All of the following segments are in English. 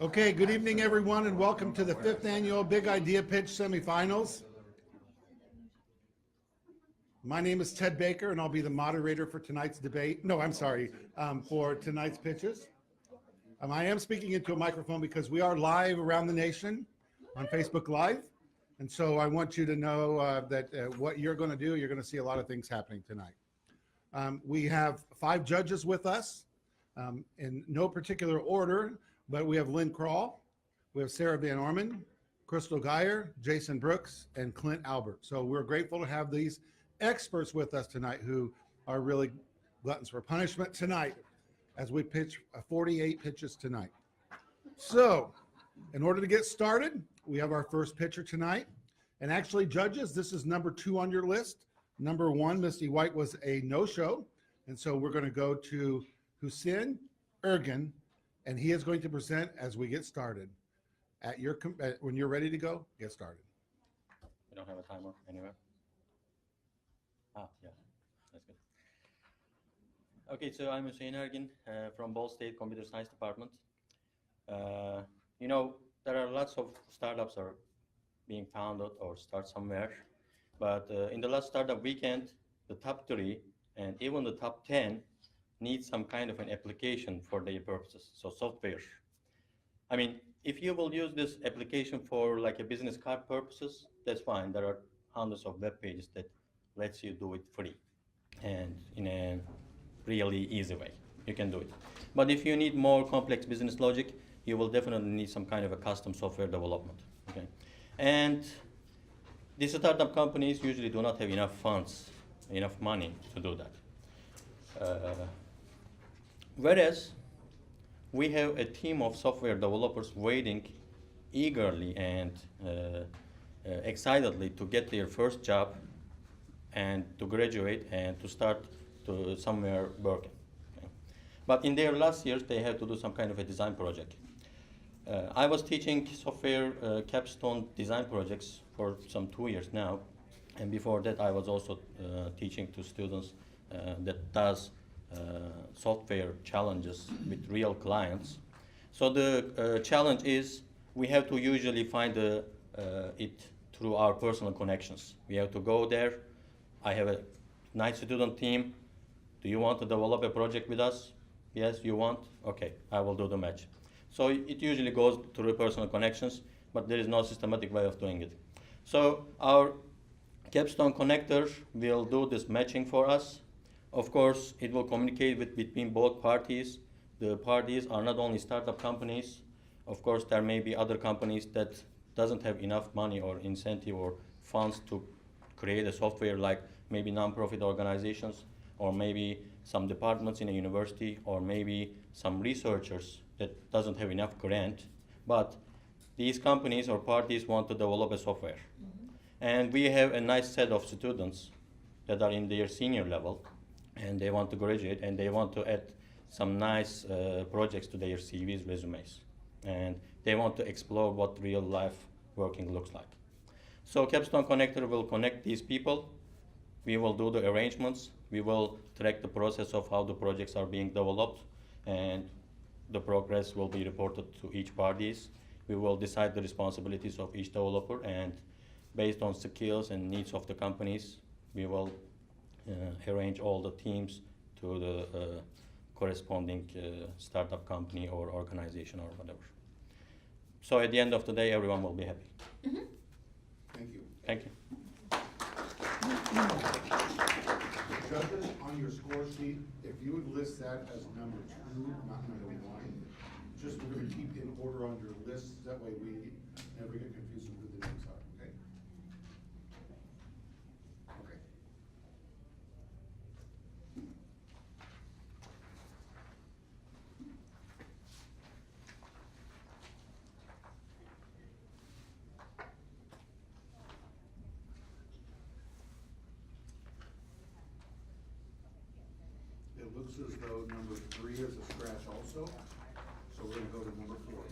Okay, good evening, everyone, and welcome to the 5th Annual Big Idea Pitch Semifinals. My name is Ted Baker, and I'll be the moderator for tonight's debate. No, I'm sorry, for tonight's pitches. I am speaking into a microphone because we are live around the nation on Facebook Live. And so I want you to know that what you're going to do, you're going to see a lot of things happening tonight. We have 5 judges with us in no particular order, but we have Lynn Crawl, we have Sarah Van Orman, Crystal Geyer, Jason Brooks, and Clint Albert. So we're grateful to have these experts with us tonight who are really gluttons for punishment tonight as we pitch 48 pitches tonight. So in order to get started, we have our first pitcher tonight. And actually, judges, this is number 2 on your list. Number 1, Misty White, was a no-show. And so we're going to go to Hussein Ergin, and he is going to present as we get started. When you're ready to go, get started. We don't have a timer anywhere. Yeah, that's good. Okay, so I'm Hussein Ergin from Ball State Computer Science Department. There are lots of startups are being founded or start somewhere, but in the last startup weekend, the top 3 and even the top 10 need some kind of an application for their purposes, so software. I mean, if you will use this application for like a business card purposes, that's fine. There are hundreds of web pages that lets you do it free and in a really easy way. You can do it. But if you need more complex business logic, you will definitely need some kind of a custom software development. Okay, and these startup companies usually do not have enough funds, enough money to do that. Whereas we have a team of software developers waiting eagerly and excitedly to get their first job and to graduate and to start to somewhere working. Okay. But in their last years, they had to do some kind of a design project. I was teaching software capstone design projects for some 2 years now. And before that, I was also teaching to students that does software challenges with real clients. So the challenge is we have to usually find it through our personal connections. We have to go there. I have a nice student team. Do you want to develop a project with us? Yes, you want? Okay, I will do the match. So it usually goes through personal connections, but there is no systematic way of doing it. So our capstone connector will do this matching for us. Of course, it will communicate between both parties. The parties are not only startup companies. Of course, there may be other companies that doesn't have enough money or incentive or funds to create a software, like maybe nonprofit organizations, or maybe some departments in a university, or maybe some researchers that doesn't have enough grant. But these companies or parties want to develop a software. And we have a nice set of students that are in their senior level, and they want to graduate, and they want to add some nice projects to their CVs, resumes. And they want to explore what real life working looks like. So Capstone Connector will connect these people. We will do the arrangements. We will track the process of how the projects are being developed, and the progress will be reported to each parties. We will decide the responsibilities of each developer, and based on skills and needs of the companies, we will arrange all the teams to the corresponding startup company or organization or whatever. So at the end of the day, everyone will be happy. Mm-hmm. Thank you. Thank you. Judges, on your score sheet, if you would list that as number 2, not number 1, just we're going to keep in order on your list. That way we never get confused with who the names are, okay? Okay. It looks as though number 3 is a scratch also, so we're going to go to number 4.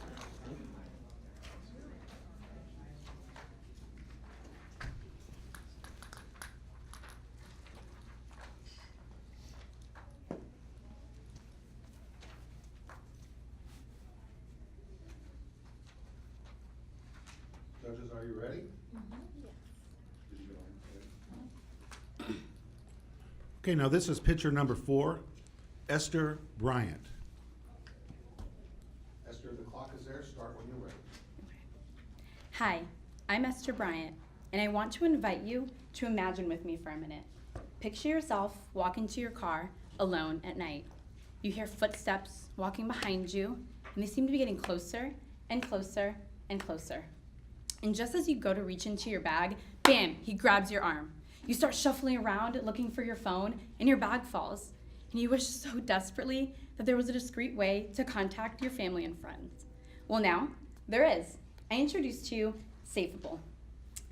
are you ready? Okay, now this is picture number 4, Esther Bryant. Esther, the clock is there. Start when you're ready. Hi, I'm Esther Bryant, and I want to invite you to imagine with me for a minute. Picture yourself walking to your car alone at night. You hear footsteps walking behind you, and they seem to be getting closer and closer and closer. And just as you go to reach into your bag, bam, he grabs your arm. You start shuffling around looking for your phone, and your bag falls. And you wish so desperately that there was a discreet way to contact your family and friends. Well, now there is. I introduced to you Safeable.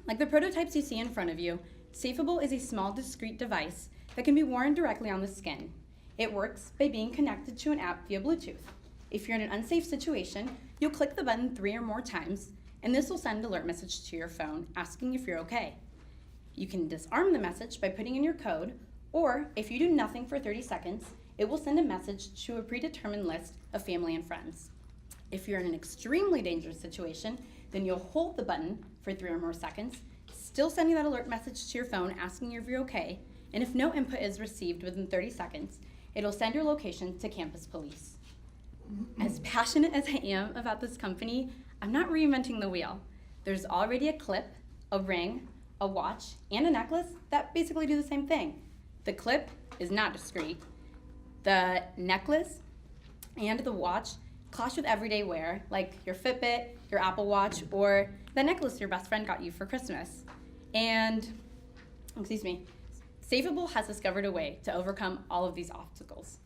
Like the prototypes you see in front of you, Safeable is a small discrete device that can be worn directly on the skin. It works by being connected to an app via Bluetooth. If you're in an unsafe situation, you'll click the button 3 or more times, and this will send an alert message to your phone asking if you're okay. You can disarm the message by putting in your code, or if you do nothing for 30 seconds, it will send a message to a predetermined list of family and friends. If you're in an extremely dangerous situation, then you'll hold the button for 3 or more seconds, still sending that alert message to your phone asking if you're okay, and if no input is received within 30 seconds, it'll send your location to campus police. As passionate as I am about this company, I'm not reinventing the wheel. There's already a clip, a ring, a watch, and a necklace that basically do the same thing. The clip is not discreet. The necklace and the watch clash with everyday wear, like your Fitbit, your Apple Watch, or the necklace your best friend got you for Christmas. And, Safeable has discovered a way to overcome all of these obstacles.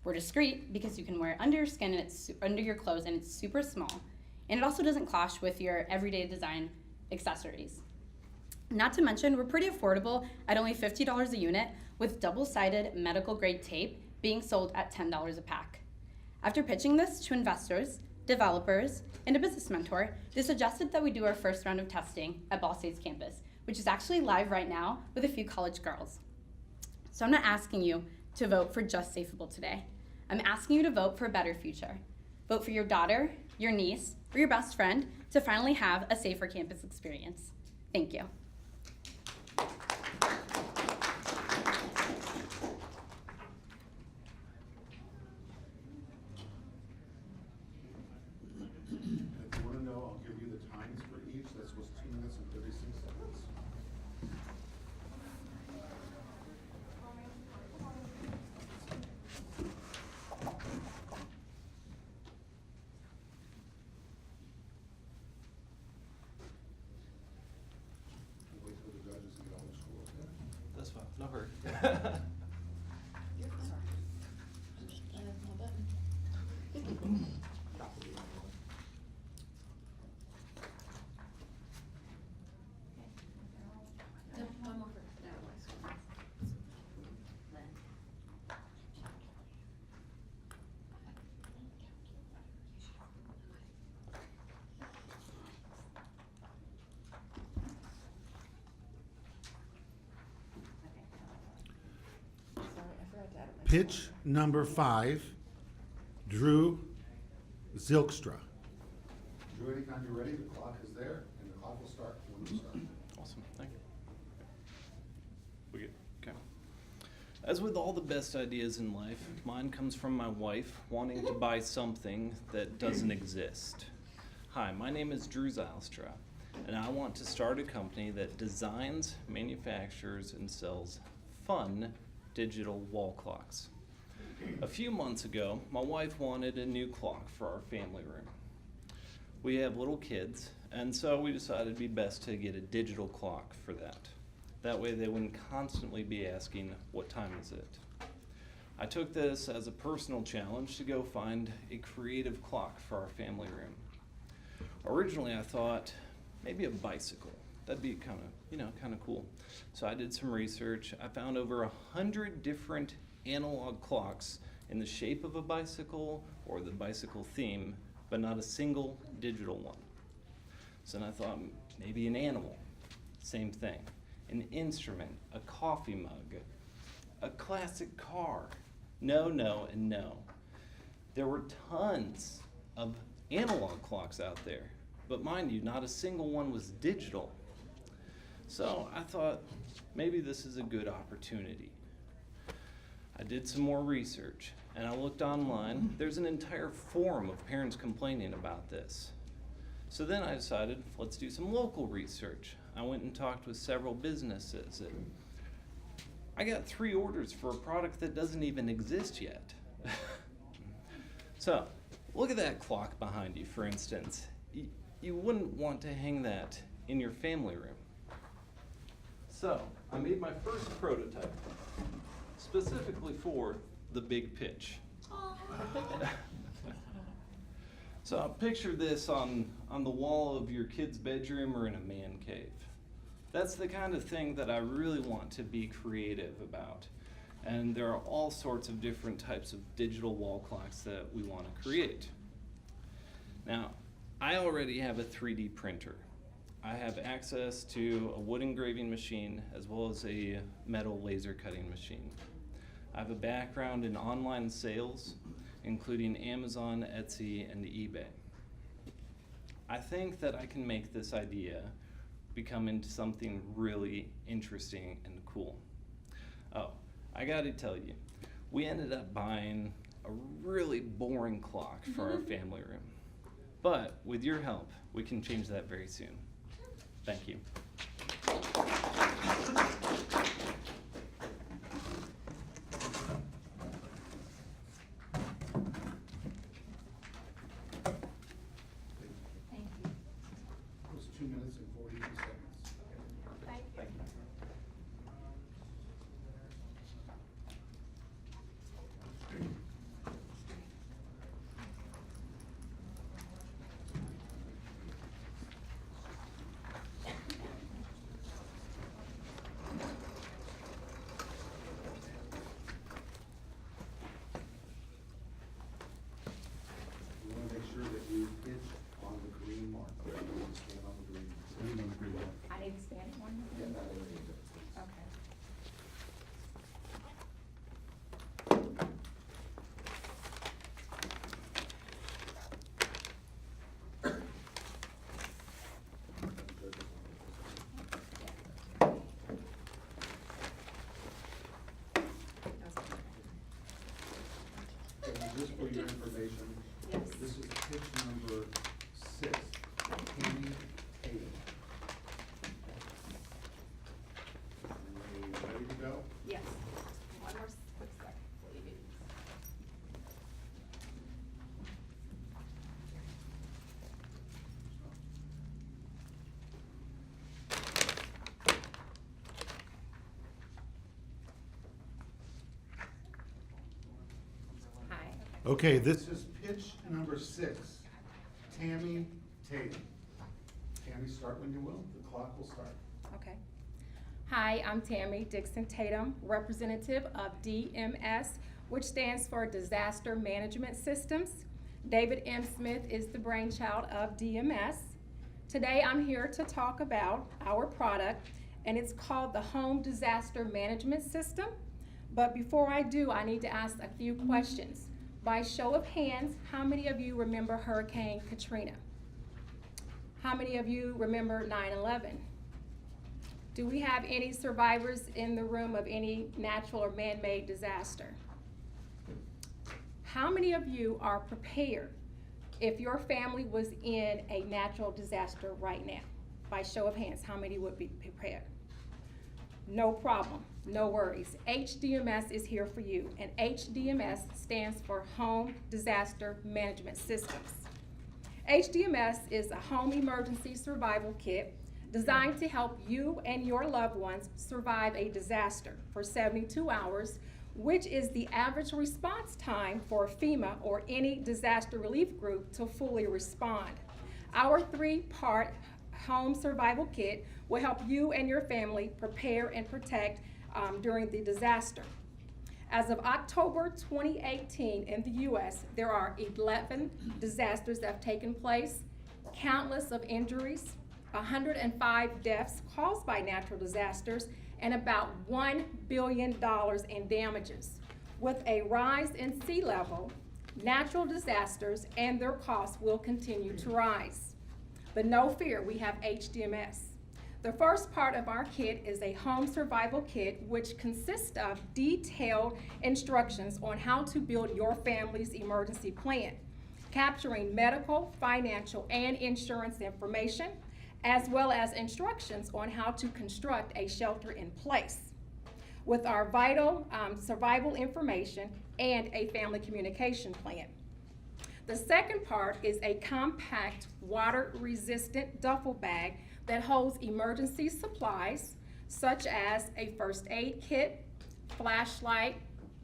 We're discreet because you can wear it under your skin and it's under your clothes, and it's super small. And it also doesn't clash with your everyday design accessories. Not to mention, we're pretty affordable at only $50 a unit, with double-sided medical grade tape being sold at $10 a pack. After pitching this to investors, developers, and a business mentor, they suggested that we do our first round of testing at Ball State's campus, which is actually live right now with a few college girls. So I'm not asking you to vote for just Safeable today. I'm asking you to vote for a better future. Vote for your daughter, your niece, or your best friend to finally have a safer campus experience. Thank you. If you want to know, I'll give you the times for each. This was 2 minutes and 36 seconds. Wait till the judges get all their scores in. That's fine, no hurry. Pitch number 5, Drew Zilkstra. Drew, anytime you're ready, the clock is there, and the clock will start when you start. Awesome, thank you. We good? Okay. As with all the best ideas in life, mine comes from my wife wanting to buy something that doesn't exist. Hi, my name is Drew Zilkstra, and I want to start a company that designs, manufactures, and sells fun digital wall clocks. A few months ago, my wife wanted a new clock for our family room. We have little kids, and so we decided it'd be best to get a digital clock for that. That way they wouldn't constantly be asking, what time is it? I took this as a personal challenge to go find a creative clock for our family room. Originally I thought maybe a bicycle. That'd be kind of cool. So I did some research. I found over 100 different analog clocks in the shape of a bicycle or the bicycle theme, but not a single digital one. So then I thought maybe an animal, same thing. An instrument, a coffee mug, a classic car. No, no, and no. There were tons of analog clocks out there, but mind you, not a single one was digital. So I thought, maybe this is a good opportunity. I did some more research, and I looked online. There's an entire forum of parents complaining about this. So then I decided, let's do some local research. I went and talked with several businesses, and I got 3 orders for a product that doesn't even exist yet. So, look at that clock behind you, for instance. You wouldn't want to hang that in your family room. So, I made my first prototype, specifically for the big pitch. So picture this on the wall of your kid's bedroom or in a man cave. That's the kind of thing that I really want to be creative about. And there are all sorts of different types of digital wall clocks that we want to create. Now, I already have a 3D printer. I have access to a wood engraving machine as well as a metal laser cutting machine. I have a background in online sales, including Amazon, Etsy, and eBay. I think that I can make this idea become into something really interesting and cool. Oh, I gotta tell you, we ended up buying a really boring clock for our family room. But with your help, we can change that very soon. Thank you. It was 2 minutes and 42 seconds. Thank you. You want to make sure that you pitch on the green mark. You want to stand on the green. Stand on the green mark. I need to stand one. Yeah, that way you go. Okay. And just for your information, Yes. this is pitch number 6, Tammy Tatum. Ready to go? Yes. One more quick second, please. Hi. Okay, this is pitch number 6, Tammy Tatum. Tammy, start when you will. The clock will start. Okay. Hi, I'm Tammy Dixon Tatum, representative of DMS, which stands for Disaster Management Systems. David M. Smith is the brainchild of DMS. Today I'm here to talk about our product, and it's called the Home Disaster Management System. But before I do, I need to ask a few questions. By show of hands, how many of you remember Hurricane Katrina? How many of you remember 9/11? Do we have any survivors in the room of any natural or man-made disaster? How many of you are prepared if your family was in a natural disaster right now? By show of hands, how many would be prepared? No problem, no worries. HDMS is here for you, and HDMS stands for Home Disaster Management Systems. HDMS is a home emergency survival kit designed to help you and your loved ones survive a disaster for 72 hours, which is the average response time for FEMA or any disaster relief group to fully respond. Our 3-part home survival kit will help you and your family prepare and protect during the disaster. As of October 2018 in the U.S., there are 11 disasters that have taken place, countless of injuries, 105 deaths caused by natural disasters, and about $1 billion in damages. With a rise in sea level, natural disasters and their costs will continue to rise. But no fear, we have HDMS. The first part of our kit is a home survival kit, which consists of detailed instructions on how to build your family's emergency plan, capturing medical, financial, and insurance information, as well as instructions on how to construct a shelter in place with our vital survival information and a family communication plan. The second part is a compact, water-resistant duffel bag that holds emergency supplies such as a first aid kit, flashlight,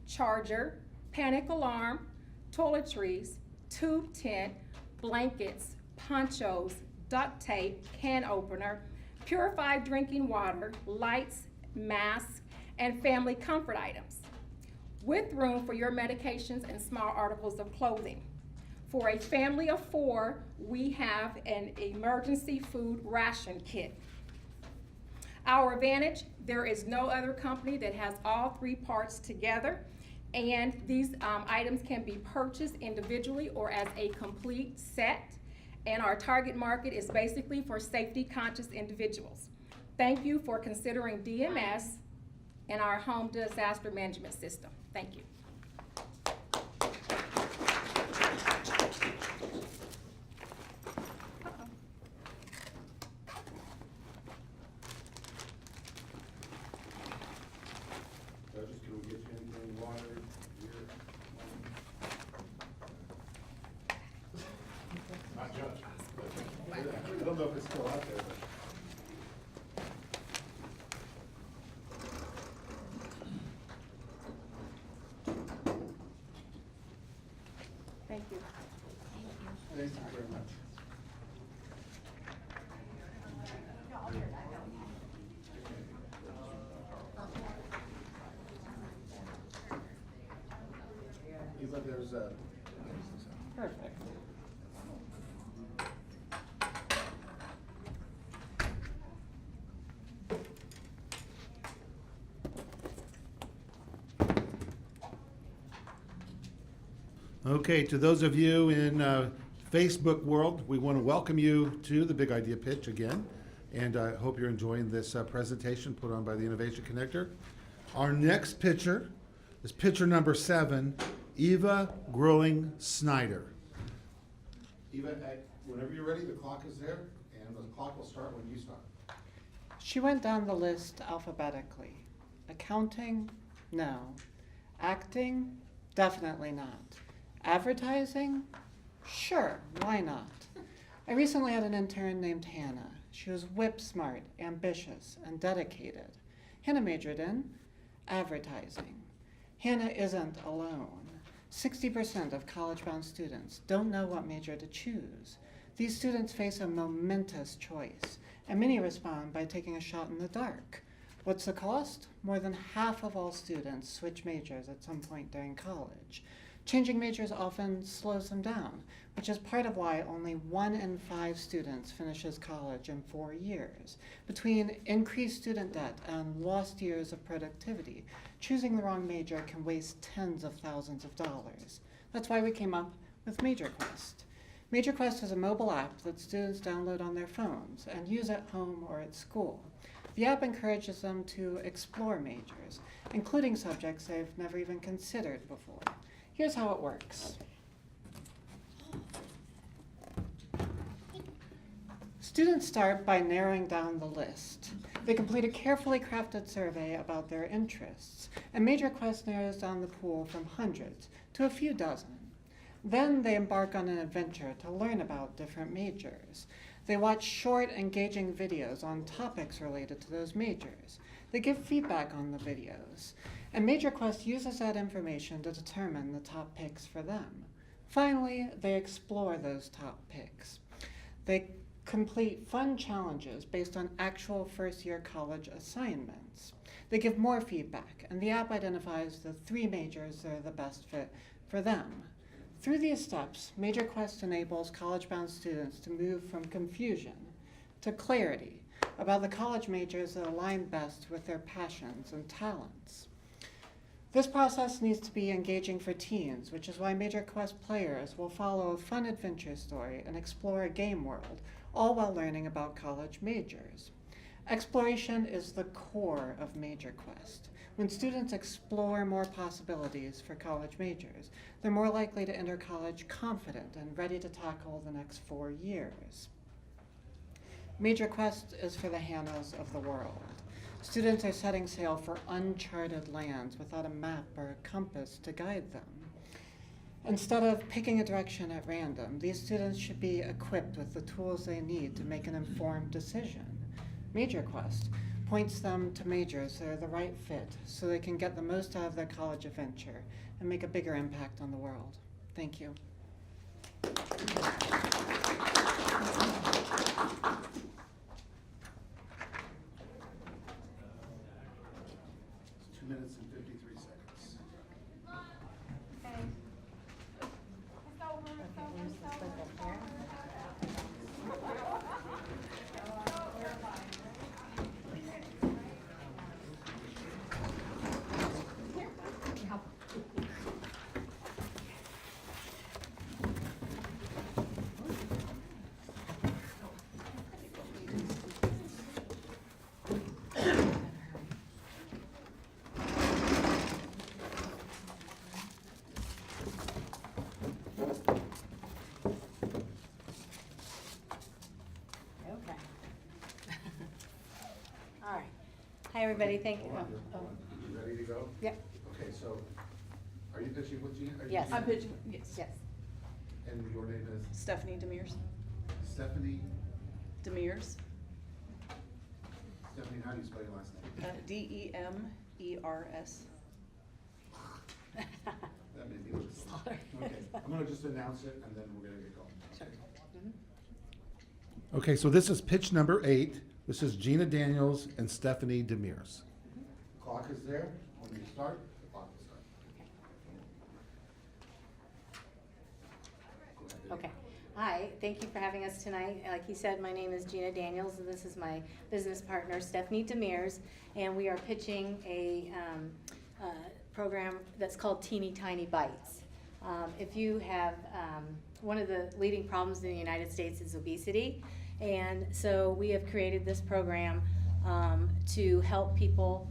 charger, panic alarm, toiletries, tube tent, blankets, ponchos, duct tape, can opener, purified drinking water, lights, masks, and family comfort items, with room for your medications and small articles of clothing. For a family of 4, we have an emergency food ration kit. Our advantage, there is no other company that has all 3 parts together, and these items can be purchased individually or as a complete set, and our target market is basically for safety-conscious individuals. Thank you for considering DMS and our home disaster management system. Thank you. Judges, can we get you anything, water, beer? Not judge. I don't know if it's still out there, but. Thank you. Thank you very much. Eva, there's a. Perfect. Okay, to those of you in Facebook world, we want to welcome you to the Big Idea Pitch again, and I hope you're enjoying this presentation put on by the Innovation Connector. Our next pitcher is pitcher number 7, Eva Growing Snyder. Eva, whenever you're ready, the clock is there, and the clock will start when you start. She went down the list alphabetically. Accounting? No. Acting? Definitely not. Advertising? Sure, why not? I recently had an intern named Hannah. She was whip smart, ambitious, and dedicated. Hannah majored in advertising. Hannah isn't alone. 60% of college-bound students don't know what major to choose. These students face a momentous choice, and many respond by taking a shot in the dark. What's the cost? More than half of all students switch majors at some point during college. Changing majors often slows them down, which is part of why only 1 in 5 students finishes college in 4 years. Between increased student debt and lost years of productivity, choosing the wrong major can waste tens of thousands of dollars. That's why we came up with MajorQuest. MajorQuest is a mobile app that students download on their phones and use at home or at school. The app encourages them to explore majors, including subjects they've never even considered before. Here's how it works. Students start by narrowing down the list. They complete a carefully crafted survey about their interests, and MajorQuest narrows down the pool from hundreds to a few dozen. Then they embark on an adventure to learn about different majors. They watch short, engaging videos on topics related to those majors. They give feedback on the videos, and MajorQuest uses that information to determine the top picks for them. Finally, they explore those top picks. They complete fun challenges based on actual first-year college assignments. They give more feedback, and the app identifies the 3 majors that are the best fit for them. Through these steps, MajorQuest enables college-bound students to move from confusion to clarity about the college majors that align best with their passions and talents. This process needs to be engaging for teens, which is why MajorQuest players will follow a fun adventure story and explore a game world, all while learning about college majors. Exploration is the core of Major Quest. When students explore more possibilities for college majors, they're more likely to enter college confident and ready to tackle the next 4 years. Major Quest is for the Hannahs of the world. Students are setting sail for uncharted lands without a map or a compass to guide them. Instead of picking a direction at random, these students should be equipped with the tools they need to make an informed decision. Major Quest points them to majors that are the right fit so they can get the most out of their college adventure and make a bigger impact on the world. Thank you. It's 2 minutes and 53 seconds. Okay. All right. Hi, everybody. Thank you. Hold on. You ready to go? Yep. Okay, so are you pitching with Gina? Are you Yes. Gina? I'm pitching, yes. Yes. And your name is Stephanie Demers. Stephanie? Demers, Stephanie, how do you spell your last name? Demers. That made me look slow. Okay, I'm gonna just announce it and then we're gonna get going. Sure. Mhm. Okay, so this is pitch number 8. This is Gina Daniels and Stephanie Demers. Clock is there. When you start, the clock will start. Go ahead, Vicky. Okay. Hi, thank you for having us tonight. Like you said, my name is Gina Daniels, and this is my business partner, Stephanie Demers, and we are pitching a program that's called Teeny Tiny Bites. If you have, one of the leading problems in the United States is obesity, and so we have created this program to help people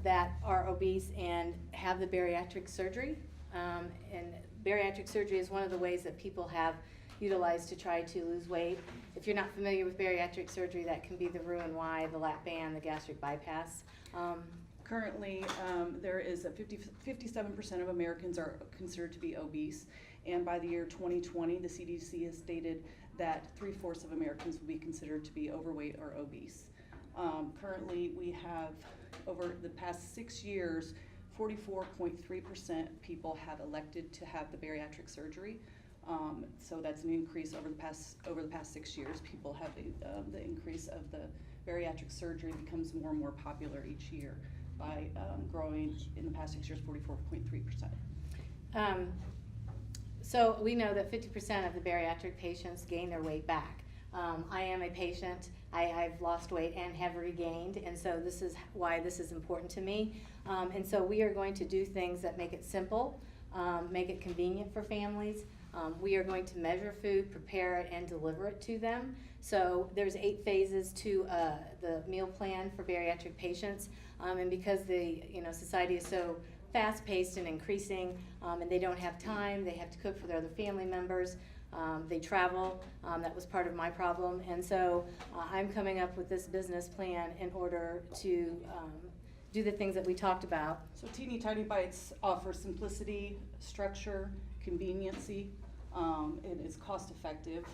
that are obese and have the bariatric surgery. And bariatric surgery is one of the ways that people have utilized to try to lose weight. If you're not familiar with bariatric surgery, that can be the Roux-en-Y, the lap band, the gastric bypass. Currently, there is a 57% of Americans are considered to be obese. And by the year 2020, the CDC has stated that 3/4 of Americans will be considered to be overweight or obese. Currently, we have, over the past 6 years, 44.3% people have elected to have the bariatric surgery. So that's an increase over the past 6 years. People have the increase of the bariatric surgery becomes more and more popular each year by growing in the past 6 years 44.3%. So we know that 50% of the bariatric patients gain their weight back. I am a patient. I've lost weight and have regained, and so this is why this is important to me. And so we are going to do things that make it simple, make it convenient for families. We are going to measure food, prepare it, and deliver it to them. So there's 8 phases to the meal plan for bariatric patients, and because the society is so fast-paced and increasing, and they don't have time, they have to cook for their other family members. They travel. That was part of my problem, and so I'm coming up with this business plan in order to do the things that we talked about. So Teeny Tiny Bites offer simplicity, structure, conveniency. It is cost effective.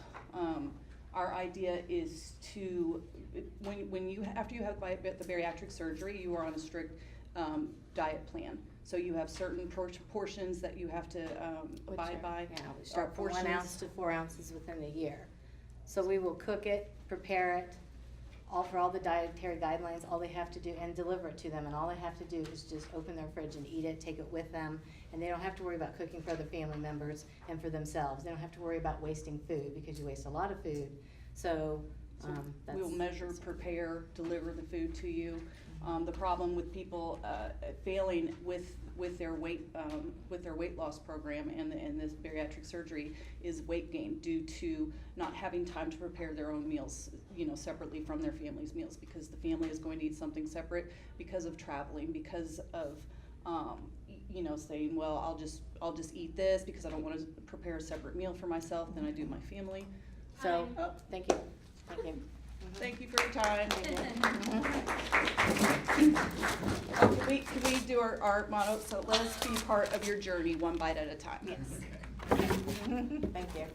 Our idea is to, after you have the bariatric surgery, you are on a strict diet plan. So you have certain portions that you have to abide by. Yeah, we start from 1 ounce to 4 ounces within the year. So we will cook it, prepare it, offer all the dietary guidelines. All they have to do, and deliver it to them, and all they have to do is just open their fridge and eat it, take it with them, and they don't have to worry about cooking for other family members and for themselves. They don't have to worry about wasting food, because you waste a lot of food. So we'll measure, prepare, deliver the food to you. The problem with people failing with their weight loss program and this bariatric surgery is weight gain due to not having time to prepare their own meals, separately from their family's meals, because the family is going to eat something separate because of traveling, because of saying, well, I'll just eat this because I don't want to prepare a separate meal for myself than I do my family. So, Thank you. Thank you. thank you for your time. Thank Can we do our motto? So let us be part of your journey, one bite at a time. Yes. Thank you.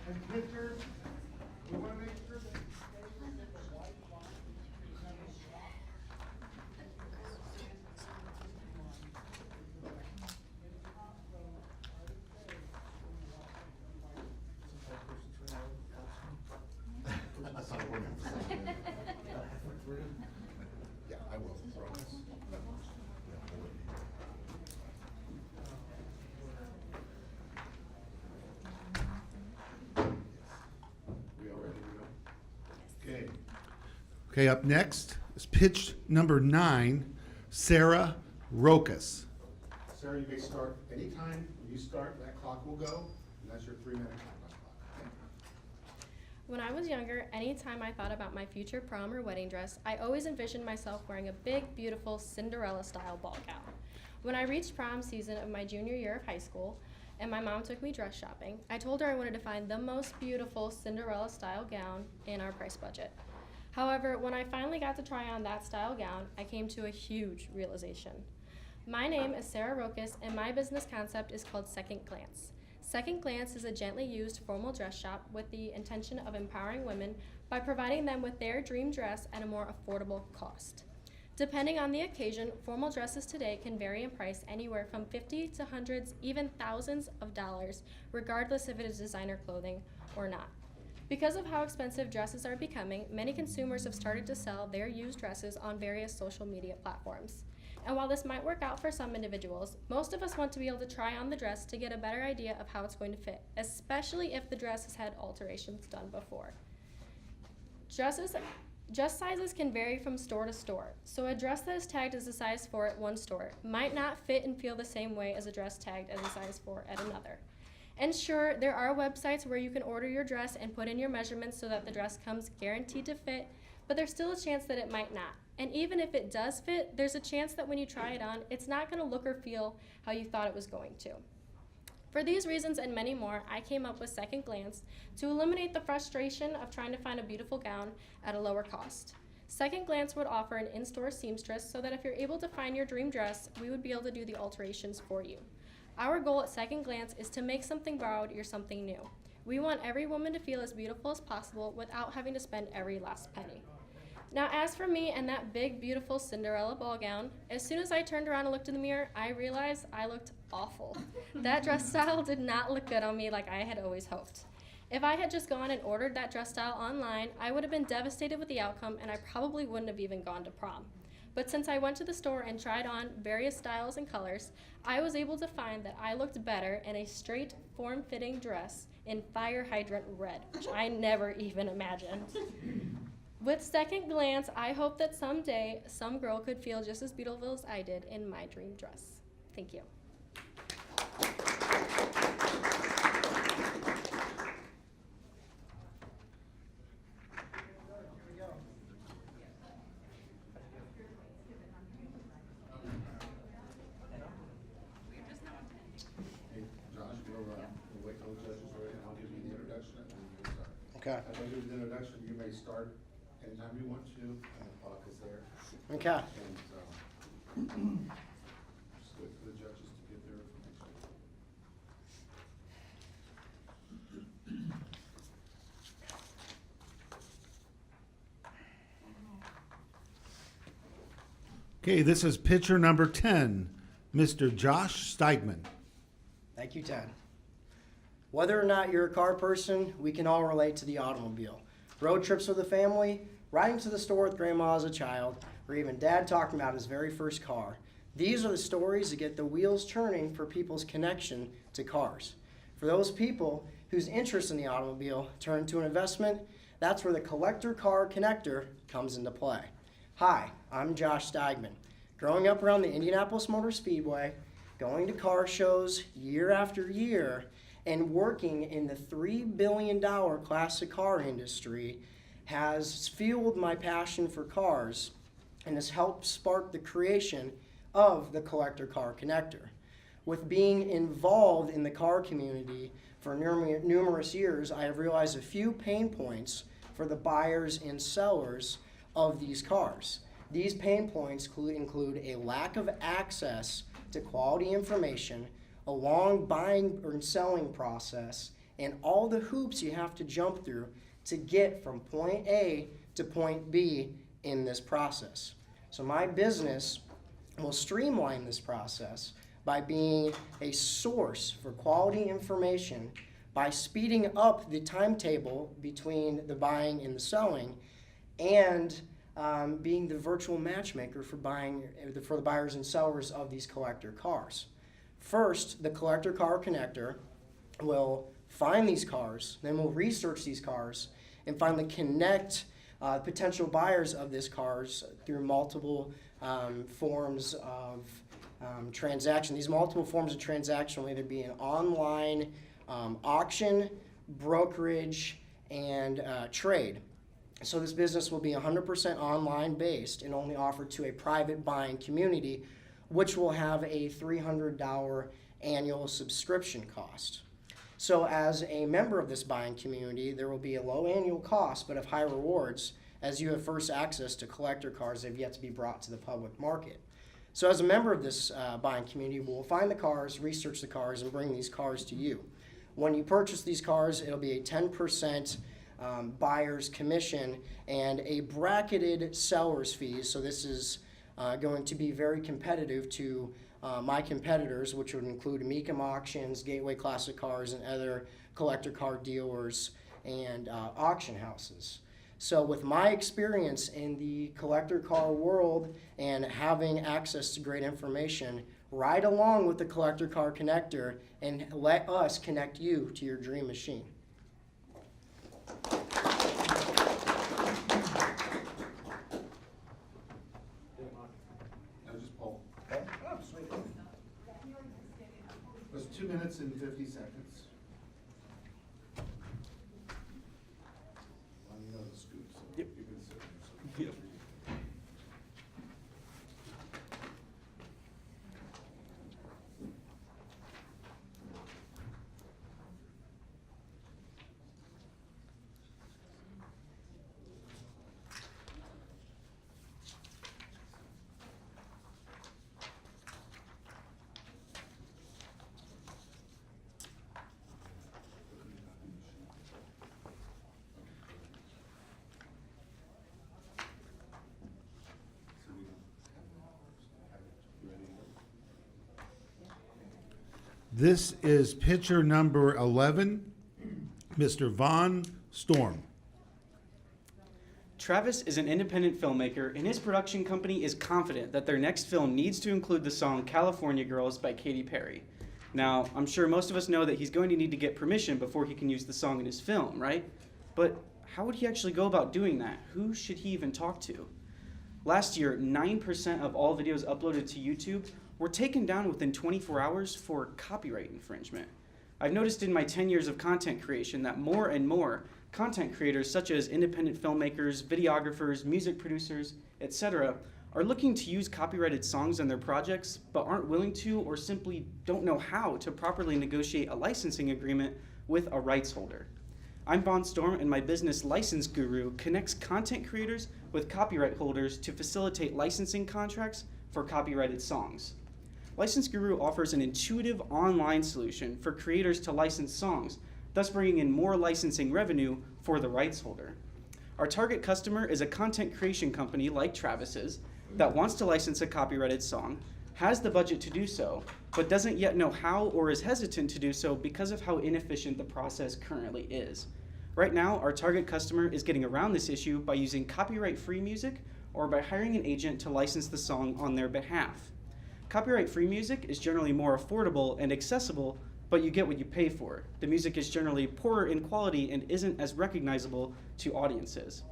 And pictures, we want to make sure that. Yeah, I will. We all ready to go? Okay. Okay, up next is pitch number 9, Sarah Rokas. Sarah, you may start anytime. When you start, that clock will go, and that's your 3-minute countdown clock. When I was younger, anytime I thought about my future prom or wedding dress, I always envisioned myself wearing a big, beautiful Cinderella-style ball gown. When I reached prom season of my junior year of high school, and my mom took me dress shopping, I told her I wanted to find the most beautiful Cinderella-style gown in our price budget. However, when I finally got to try on that style gown, I came to a huge realization. My name is Sarah Rokas, and my business concept is called Second Glance. Second Glance is a gently used formal dress shop with the intention of empowering women by providing them with their dream dress at a more affordable cost. Depending on the occasion, formal dresses today can vary in price anywhere from $50 to hundreds, even thousands of dollars, regardless if it is designer clothing or not. Because of how expensive dresses are becoming, many consumers have started to sell their used dresses on various social media platforms. And while this might work out for some individuals, most of us want to be able to try on the dress to get a better idea of how it's going to fit, especially if the dress has had alterations done before. Dress sizes can vary from store to store, so a dress that is tagged as a size 4 at one store might not fit and feel the same way as a dress tagged as a size 4 at another. And sure, there are websites where you can order your dress and put in your measurements so that the dress comes guaranteed to fit, but there's still a chance that it might not. And even if it does fit, there's a chance that when you try it on, it's not going to look or feel how you thought it was going to. For these reasons and many more, I came up with Second Glance to eliminate the frustration of trying to find a beautiful gown at a lower cost. Second Glance would offer an in-store seamstress so that if you're able to find your dream dress, we would be able to do the alterations for you. Our goal at Second Glance is to make something borrowed your something new. We want every woman to feel as beautiful as possible without having to spend every last penny. Now, as for me and that big, beautiful Cinderella ball gown, as soon as I turned around and looked in the mirror, I realized I looked awful. That dress style did not look good on me like I had always hoped. If I had just gone and ordered that dress style online, I would have been devastated with the outcome, and I probably wouldn't have even gone to prom. But since I went to the store and tried on various styles and colors, I was able to find that I looked better in a straight, form-fitting dress in fire hydrant red, which I never even imagined. With Second Glance, I hope that someday some girl could feel just as beautiful as I did in my dream dress. Thank you. Hey, Josh, we'll wait till the judges are ready, and I'll give you the introduction, and then we'll start. Okay. As I do the introduction, you may start anytime you want to, and the clock is there. Okay. And, just wait for the judges to get their information. Okay, this is pitcher number 10, Mr. Josh Steigman. Thank you, Ted. Whether or not you're a car person, we can all relate to the automobile. Road trips with the family, riding to the store with grandma as a child, or even dad talking about his very first car. These are the stories that get the wheels turning for people's connection to cars. For those people whose interest in the automobile turn to an investment, that's where the Collector Car Connector comes into play. Hi, I'm Josh Steigman. Growing up around the Indianapolis Motor Speedway, going to car shows year after year, and working in the $3 billion classic car industry has fueled my passion for cars and has helped spark the creation of the Collector Car Connector. With being involved in the car community for numerous years, I have realized a few pain points for the buyers and sellers of these cars. These pain points include a lack of access to quality information, a long buying or selling process, and all the hoops you have to jump through to get from point A to point B in this process. So my business will streamline this process by being a source for quality information, by speeding up the timetable between the buying and the selling, and being the virtual matchmaker for the buyers and sellers of these collector cars. First, the Collector Car Connector will find these cars, then we'll research these cars, and finally connect potential buyers of these cars through multiple forms of transaction. These multiple forms of transaction will either be an online auction, brokerage, and trade. So this business will be 100% online based and only offered to a private buying community, which will have a $300 annual subscription cost. So as a member of this buying community, there will be a low annual cost but of high rewards, as you have first access to collector cars that have yet to be brought to the public market. So as a member of this buying community, we'll find the cars, research the cars, and bring these cars to you. When you purchase these cars, it'll be a 10% buyer's commission and a bracketed seller's fees. So this is going to be very competitive to my competitors, which would include Mecum Auctions, Gateway Classic Cars, and other collector car dealers and auction houses. So with my experience in the collector car world and having access to great information, ride along with the Collector Car Connector and let us connect you to your dream machine. It was 2 minutes and 50 seconds. Well, you know the scoop, so Yep. you can sit there. Yep. This is pitcher number 11, Mr. Von Storm. Travis is an independent filmmaker, and his production company is confident that their next film needs to include the song California Girls by Katy Perry. Now, I'm sure most of us know that he's going to need to get permission before he can use the song in his film, right? But how would he actually go about doing that? Who should he even talk to? Last year, 9% of all videos uploaded to YouTube were taken down within 24 hours for copyright infringement. I've noticed in my 10 years of content creation that more and more content creators such as independent filmmakers, videographers, music producers, etc. are looking to use copyrighted songs in their projects but aren't willing to or simply don't know how to properly negotiate a licensing agreement with a rights holder. I'm Von Storm, and my business License Guru connects content creators with copyright holders to facilitate licensing contracts for copyrighted songs. License Guru offers an intuitive online solution for creators to license songs, thus bringing in more licensing revenue for the rights holder. Our target customer is a content creation company like Travis's that wants to license a copyrighted song, has the budget to do so, but doesn't yet know how or is hesitant to do so because of how inefficient the process currently is. Right now, our target customer is getting around this issue by using copyright-free music or by hiring an agent to license the song on their behalf. Copyright-free music is generally more affordable and accessible, but you get what you pay for. The music is generally poorer in quality and isn't as recognizable to audiences.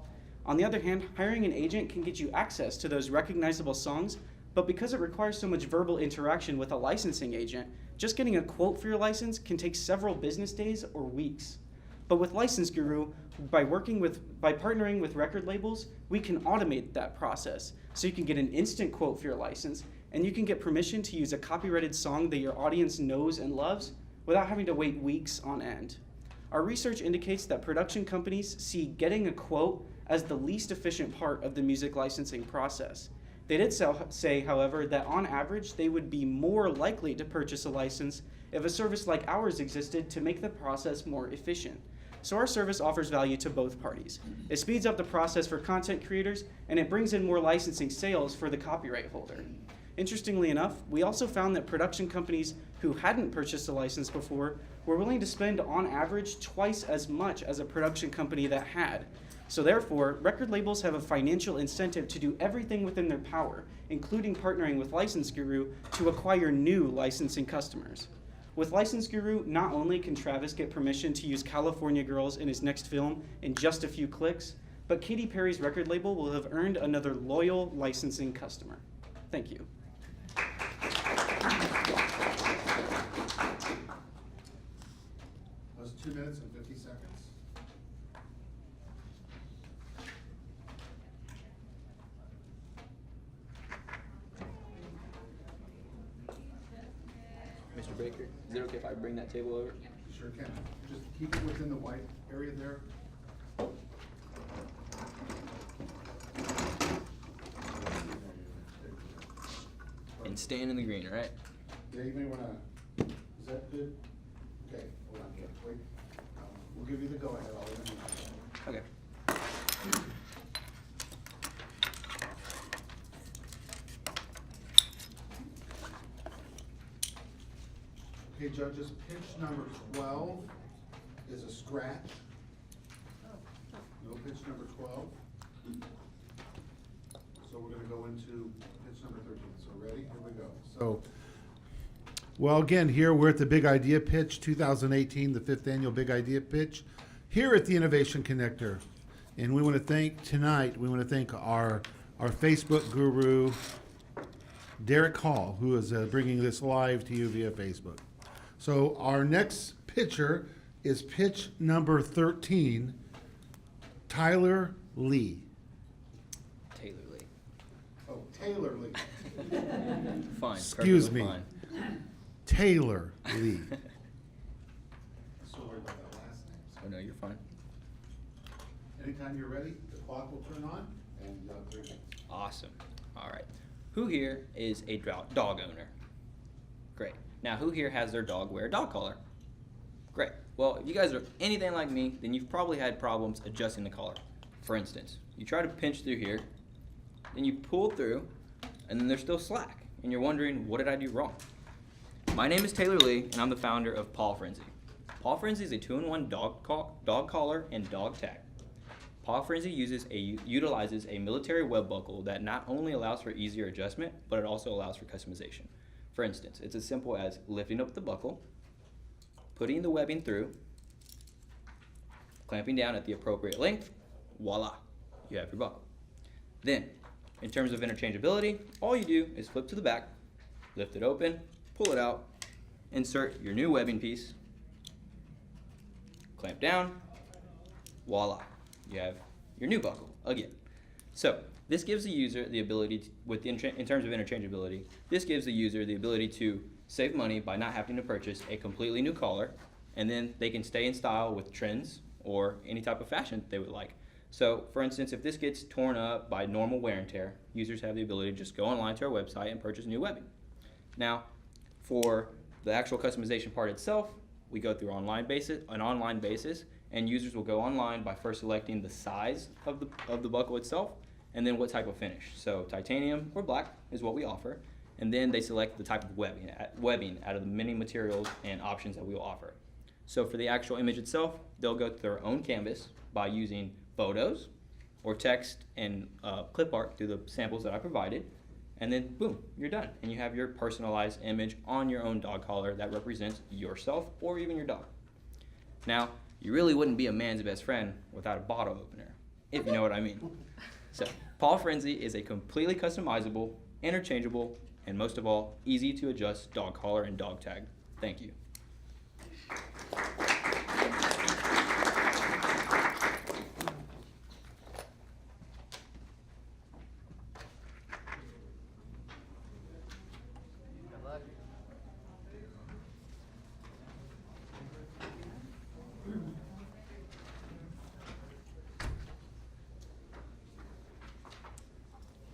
On the other hand, hiring an agent can get you access to those recognizable songs, but because it requires so much verbal interaction with a licensing agent, just getting a quote for your license can take several business days or weeks. But with License Guru, by partnering with record labels, we can automate that process. So you can get an instant quote for your license, and you can get permission to use a copyrighted song that your audience knows and loves without having to wait weeks on end. Our research indicates that production companies see getting a quote as the least efficient part of the music licensing process. They did say, however, that on average, they would be more likely to purchase a license if a service like ours existed to make the process more efficient. So our service offers value to both parties. It speeds up the process for content creators, and it brings in more licensing sales for the copyright holder. Interestingly enough, we also found that production companies who hadn't purchased a license before were willing to spend on average twice as much as a production company that had. So therefore, record labels have a financial incentive to do everything within their power, including partnering with License Guru to acquire new licensing customers. With License Guru, not only can Travis get permission to use California Girls in his next film in just a few clicks, but Katy Perry's record label will have earned another loyal licensing customer. Thank you. That was 2 minutes and 50 seconds. Mr. Baker, is it okay if I bring that table over? Sure can. Just keep it within the white area there. And staying in the green, right? Yeah, you may wanna, is that good? Okay, hold on, wait. We'll give you the go-ahead. I'll let you know. Okay. Okay, judges, pitch number 12 is a scratch. No pitch number 12. So we're gonna go into pitch number 13. So ready? Here we go. So, well, again, here we're at the Big Idea Pitch 2018, the 5th annual Big Idea Pitch, here at the Innovation Connector. And we want to thank our Facebook guru, Derek Hall, who is bringing this live to you via Facebook. So our next pitcher is pitch number 13, Tyler Lee. Taylor Lee. Oh, Taylor Lee. Fine. Excuse perfectly me. Fine. Taylor Lee. Sorry about that last name. Oh no, you're fine. Anytime you're ready, the clock will turn on, and 3 minutes. Awesome. All right. Who here is a dog owner? Great. Now, who here has their dog wear a dog collar? Great. Well, if you guys are anything like me, then you've probably had problems adjusting the collar. For instance, you try to pinch through here, then you pull through, and then there's still slack, and you're wondering, what did I do wrong? My name is Taylor Lee, and I'm the founder of Paw Frenzy. Paw Frenzy is a 2-in-1 dog collar and dog tag. Paw Frenzy utilizes a military web buckle that not only allows for easier adjustment, but it also allows for customization. For instance, it's as simple as lifting up the buckle, putting the webbing through, clamping down at the appropriate length, voila, you have your buckle. Then, in terms of interchangeability, all you do is flip to the back, lift it open, pull it out, insert your new webbing piece, clamp down, voila, you have your new buckle again. So this gives the user the ability, in terms of interchangeability, this gives the user the ability to save money by not having to purchase a completely new collar, and then they can stay in style with trends or any type of fashion they would like. So for instance, if this gets torn up by normal wear and tear, users have the ability to just go online to our website and purchase new webbing. Now, for the actual customization part itself, we go through an online basis, and users will go online by first selecting the size of the buckle itself, and then what type of finish. So titanium or black is what we offer, and then they select the type of webbing out of the many materials and options that we will offer. So for the actual image itself, they'll go to their own canvas by using photos or text and clip art through the samples that I provided, and then boom, you're done. And you have your personalized image on your own dog collar that represents yourself or even your dog. Now, you really wouldn't be a man's best friend without a bottle opener, if you know what I mean. So, Paw Frenzy is a completely customizable, interchangeable, and most of all, easy to adjust dog collar and dog tag. Thank you.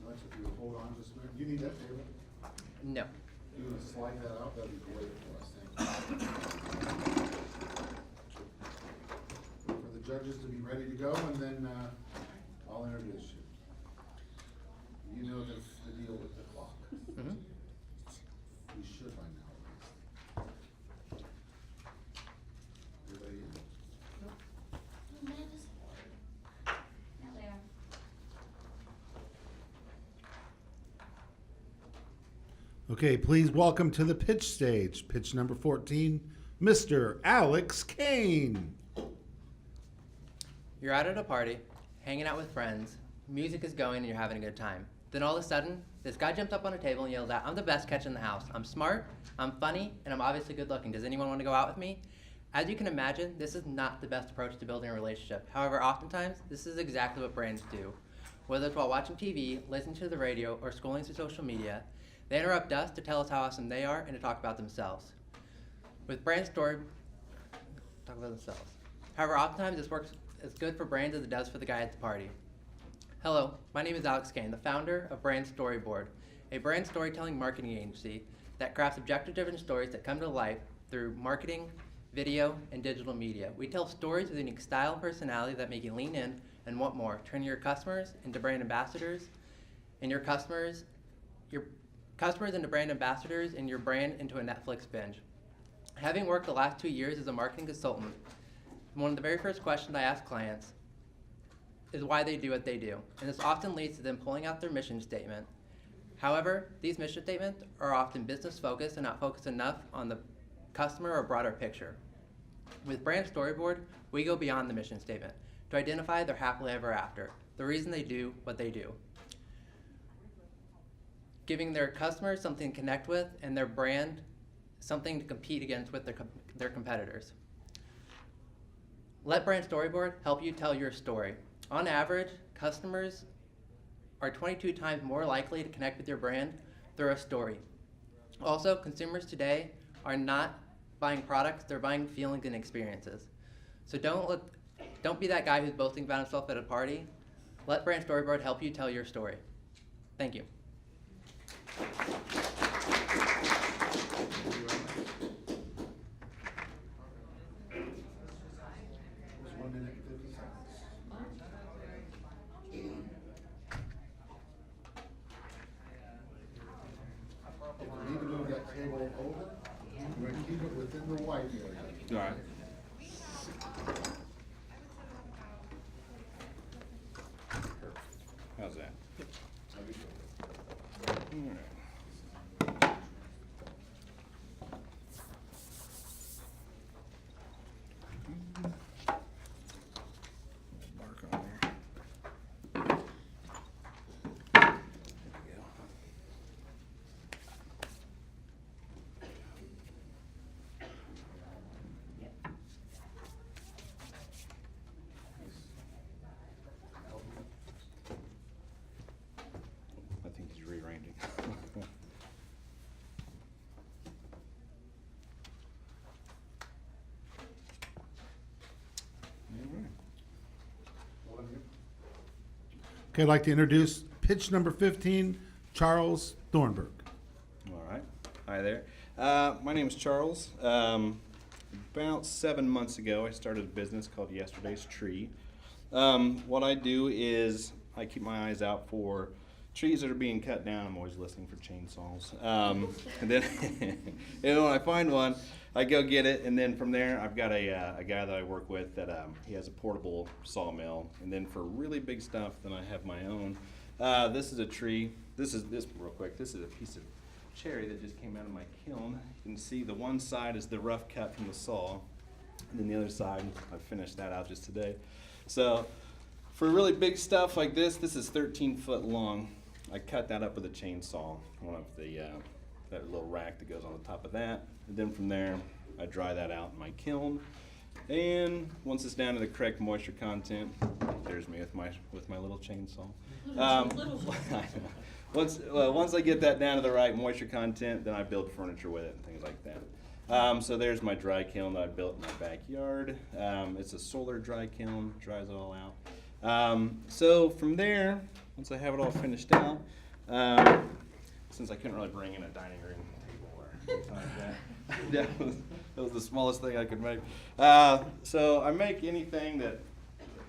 Alexa, if you hold on just a minute. You need that, David? No. You want to slide that out? That'd be great for us. Thank you. For the judges to be ready to go, and then I'll introduce you. You know the deal with the clock. Mm-hmm. You should by now. Everybody in? Okay, please welcome to the pitch stage, pitch number 14, Mr. Alex Kane. You're out at a party, hanging out with friends, music is going and you're having a good time. Then all of a sudden, this guy jumps up on a table and yells out, "I'm the best catch in the house. I'm smart, I'm funny, and I'm obviously good looking. Does anyone want to go out with me?" As you can imagine, this is not the best approach to building a relationship. However, oftentimes, this is exactly what brands do. Whether it's while watching TV, listening to the radio, or scrolling through social media, they interrupt us to tell us how awesome they are and to talk about themselves. With brand story, talk about themselves. However, oftentimes this works as good for brands as it does for the guy at the party. Hello, my name is Alex Kane, the founder of Brand Storyboard, a brand storytelling marketing agency that crafts objective-driven stories that come to life through marketing, video, and digital media. We tell stories with a unique style and personality that make you lean in and want more, turning your customers into brand ambassadors, and your customers into brand ambassadors, and your brand into a Netflix binge. Having worked the last 2 years as a marketing consultant, one of the very first questions I ask clients is why they do what they do, and this often leads to them pulling out their mission statement. However, these mission statements are often business focused and not focused enough on the customer or broader picture. With Brand Storyboard, we go beyond the mission statement to identify their happily ever after, the reason they do what they do, giving their customers something to connect with and their brand something to compete against with their competitors. Let Brand Storyboard help you tell your story. On average, customers are 22 times more likely to connect with your brand through a story. Also, consumers today are not buying products, they're buying feelings and experiences. So don't be that guy who's boasting about himself at a party. Let Brand Storyboard help you tell your story. Thank you. Keep it within the white area. All right. How's that? Mark on there. There we go. I think he's rearranging. Okay, I'd like to introduce pitch number 15, Charles Thornburg. All right. Hi there. My name is Charles. About 7 months ago, I started a business called Yesterday's Tree. What I do is I keep my eyes out for trees that are being cut down, I'm always listening for chainsaws. And then and when I find one, I go get it, and then from there, I've got a guy that I work with that he has a portable sawmill. And then for really big stuff, then I have my own. This is a tree. This real quick. This is a piece of cherry that just came out of my kiln. You can see the one side is the rough cut from the saw, and then the other side, I finished that out just today. So for really big stuff like this is 13 foot long. I cut that up with a chainsaw, one of the that little rack that goes on the top of that. And then from there, I dry that out in my kiln. And once it's down to the correct moisture content, there's me with my little chainsaw. Once I get that down to the right moisture content, then I build furniture with it and things like that. So there's my dry kiln that I built in my backyard. It's a solar dry kiln, dries it all out. So from there, once I have it all finished out, since I couldn't really bring in a dining room table or anything like that, that was the smallest thing I could make. So I make anything that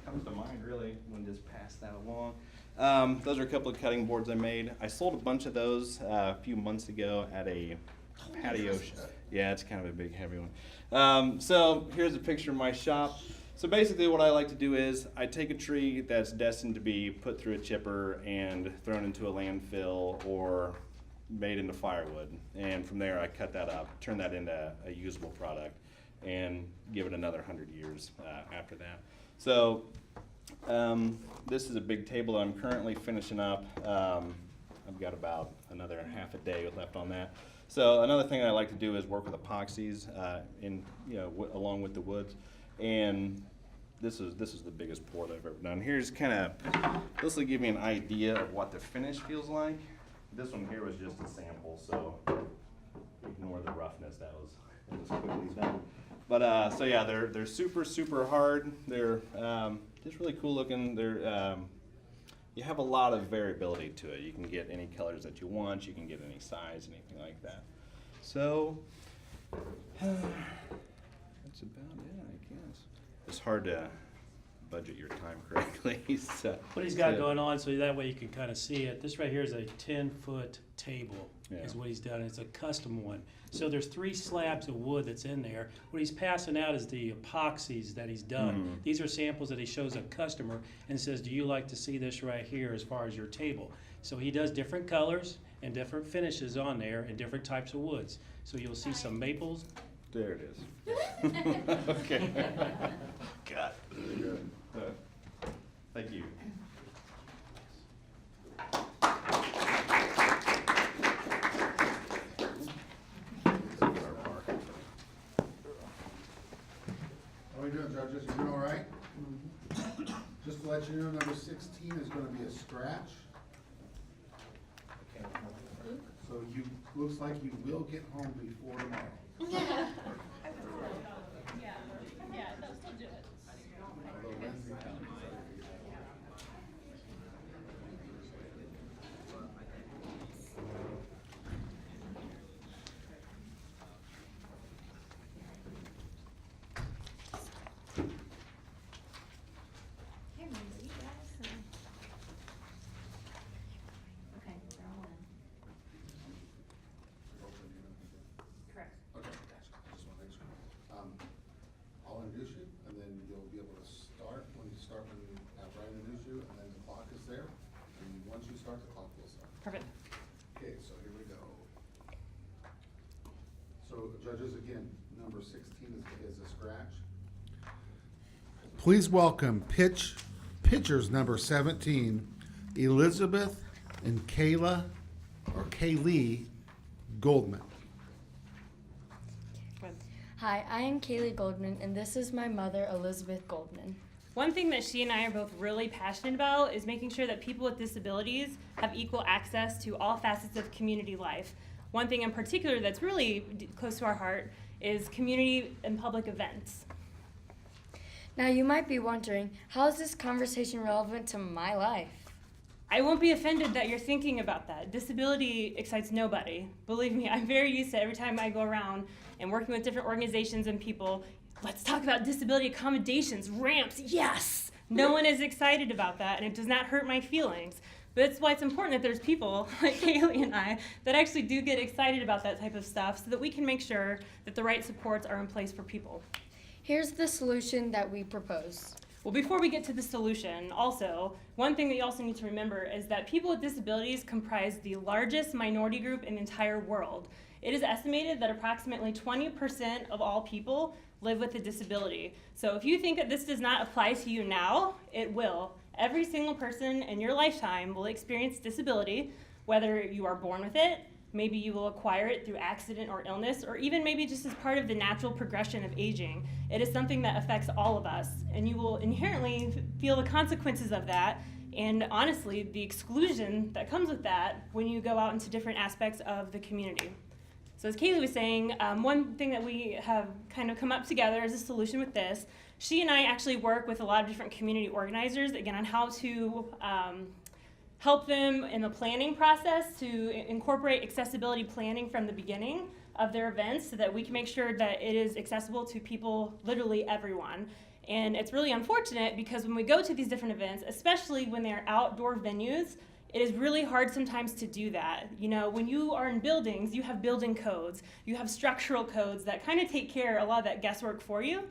comes to mind, really, and just pass that along. Those are a couple of cutting boards I made. I sold a bunch of those a few months ago at a patio. Yeah, it's kind of a big, heavy one. So here's a picture of my shop. So basically what I like to do is I take a tree that's destined to be put through a chipper and thrown into a landfill or made into firewood. And from there I cut that up, turn that into a usable product, and give it another 100 years after that. So this is a big table that I'm currently finishing up. I've got about another half a day left on that. So another thing I like to do is work with epoxies along with the woods. And this is the biggest pour that I've ever done. Here's this will give you an idea of what the finish feels like. This one here was just a sample, so ignore the roughness. That was quickly done. But so yeah, they're super, super hard. They're just really cool looking. You have a lot of variability to it. You can get any colors that you want. You can get any size, anything like that. So that's about it, I guess. It's hard to budget your time correctly. So, what he's got going on, so that way you can kind of see it. This right here is a 10-foot table, is what he's done. It's a custom one. So there's 3 slabs of wood that's in there. What he's passing out is the epoxies that he's done. These are samples that he shows a customer and says, do you like to see this right here as far as your table? So he does different colors and different finishes on there and different types of woods. So you'll see some maples. There it is. Okay. God. Good. Thank you. How are we doing, judges? You doing all right? Just to let you know, number 16 is going to be a scratch. So looks like you will get home before tomorrow. Yeah, they'll still do it. Although Wednesday comes. Okay, they're all in. Correct. Okay, gotcha. I just want to make sure. I'll introduce you, and then you'll be able to start when Brian introduce you, and then the clock is there. And once you start, the clock will start. Perfect. Okay, so here we go. So judges, again, number 16 is a scratch. Please welcome pitchers number 17, Elizabeth and Kaylee Goldman. Hi, I am Kaylee Goldman, and this is my mother, Elizabeth Goldman. One thing that she and I are both really passionate about is making sure that people with disabilities have equal access to all facets of community life. One thing in particular that's really close to our heart is community and public events. Now, you might be wondering, how is this conversation relevant to my life? I won't be offended that you're thinking about that. Disability excites nobody. Believe me, I'm very used to every time I go around and working with different organizations and people, let's talk about disability accommodations, ramps, yes! No one is excited about that, and it does not hurt my feelings. But that's why it's important that there's people like Kaylee and I that actually do get excited about that type of stuff so that we can make sure that the right supports are in place for people. Here's the solution that we propose. Well, before we get to the solution, also, one thing that you also need to remember is that people with disabilities comprise the largest minority group in the entire world. It is estimated that approximately 20% of all people live with a disability. So if you think that this does not apply to you now, it will. Every single person in your lifetime will experience disability, whether you are born with it, maybe you will acquire it through accident or illness, or even maybe just as part of the natural progression of aging. It is something that affects all of us, and you will inherently feel the consequences of that, and honestly, the exclusion that comes with that when you go out into different aspects of the community. So as Kaylee was saying, one thing that we have kind of come up together as a solution with this, she and I actually work with a lot of different community organizers, again, on how to help them in the planning process to incorporate accessibility planning from the beginning of their events so that we can make sure that it is accessible to people, literally everyone. And it's really unfortunate because when we go to these different events, especially when they're outdoor venues, it is really hard sometimes to do that. You know, when you are in buildings, you have building codes, you have structural codes that kind of take care of a lot of that guesswork for you.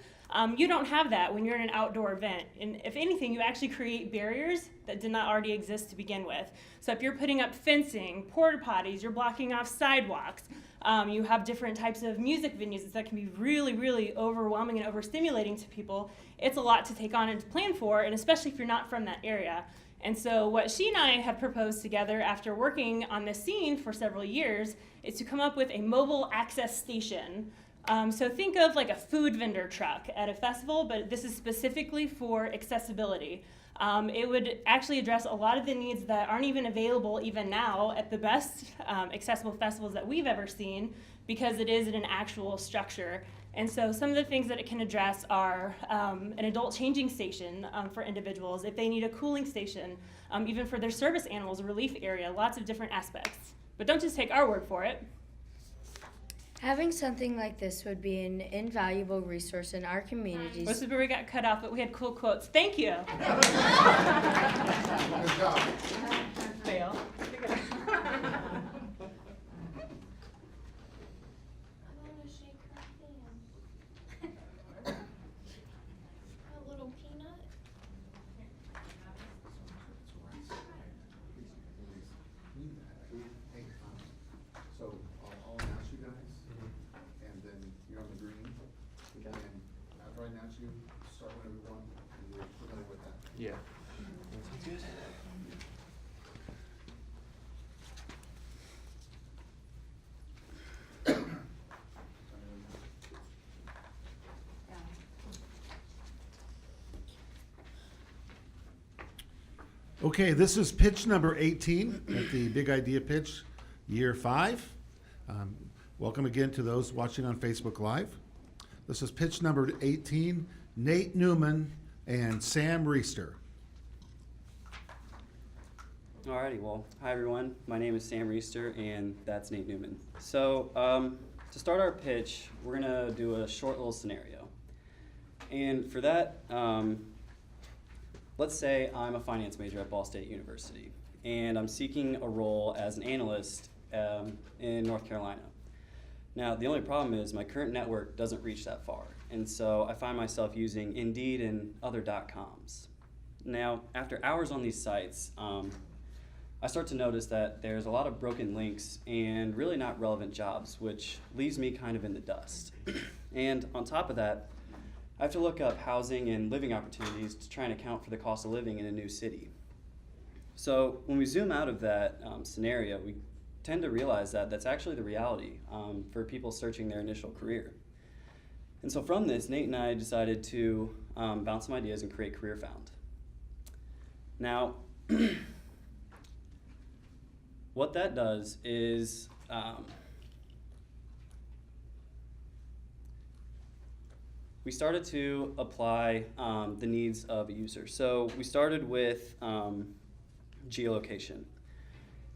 You don't have that when you're in an outdoor event. And if anything, you actually create barriers that did not already exist to begin with. So if you're putting up fencing, porta potties, you're blocking off sidewalks, you have different types of music venues that can be really, really overwhelming and overstimulating to people. It's a lot to take on and to plan for, and especially if you're not from that area. And so what she and I have proposed together after working on this scene for several years is to come up with a mobile access station. So think of like a food vendor truck at a festival, but this is specifically for accessibility. It would actually address a lot of the needs that aren't even available even now at the best accessible festivals that we've ever seen, because it is in an actual structure. And so some of the things that it can address are an adult changing station for individuals, if they need a cooling station, even for their service animals, a relief area, lots of different aspects. But don't just take our word for it. Having something like this would be an invaluable resource in our communities. This is where we got cut off, but we had cool quotes. Thank you. Good job. Fail. So I'll announce you guys, and then you're on the green. And after I announce you, start whenever you want, and you're familiar with that. Yeah. Sounds good. Okay, this is pitch number 18 at the Big Idea Pitch, year 5. Welcome again to those watching on Facebook Live. This is pitch number 18, Nate Newman and Sam Reister. Alrighty, well, hi everyone. My name is Sam Reister, and that's Nate Newman. So, to start our pitch, we're gonna do a short little scenario. And for that, let's say I'm a finance major at Ball State University, and I'm seeking a role as an analyst in North Carolina. Now, the only problem is my current network doesn't reach that far, and so I find myself using Indeed and other .coms. Now, after hours on these sites, I start to notice that there's a lot of broken links and really not relevant jobs, which leaves me kind of in the dust. And on top of that, I have to look up housing and living opportunities to try and account for the cost of living in a new city. So when we zoom out of that scenario, we tend to realize that that's actually the reality for people searching their initial career. And so from this, Nate and I decided to bounce some ideas and create Career Found. Now, what that does is we started to apply the needs of a user. So we started with geolocation.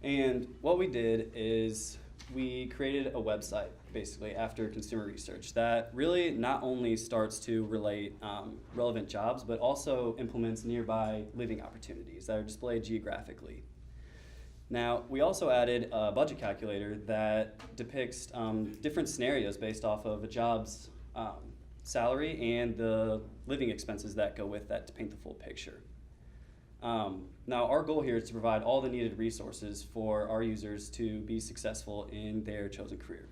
And what we did is we created a website, basically, after consumer research that really not only starts to relate relevant jobs, but also implements nearby living opportunities that are displayed geographically. Now, we also added a budget calculator that depicts different scenarios based off of a job's salary and the living expenses that go with that to paint the full picture. Now, our goal here is to provide all the needed resources for our users to be successful in their chosen career.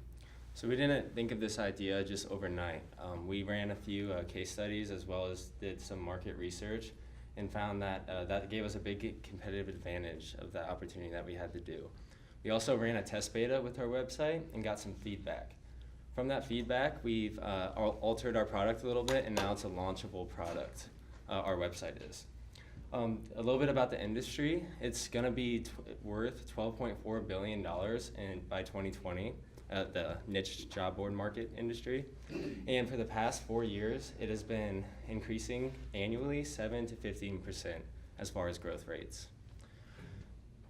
So we didn't think of this idea just overnight. We ran a few case studies as well as did some market research and found that that gave us a big competitive advantage of the opportunity that we had to do. We also ran a test beta with our website and got some feedback. From that feedback, we've altered our product a little bit, and now it's a launchable product, our website is. A little bit about the industry. It's going to be worth $12.4 billion by 2020. The niche job board market industry. And for the past 4 years, it has been increasing annually 7 to 15% as far as growth rates.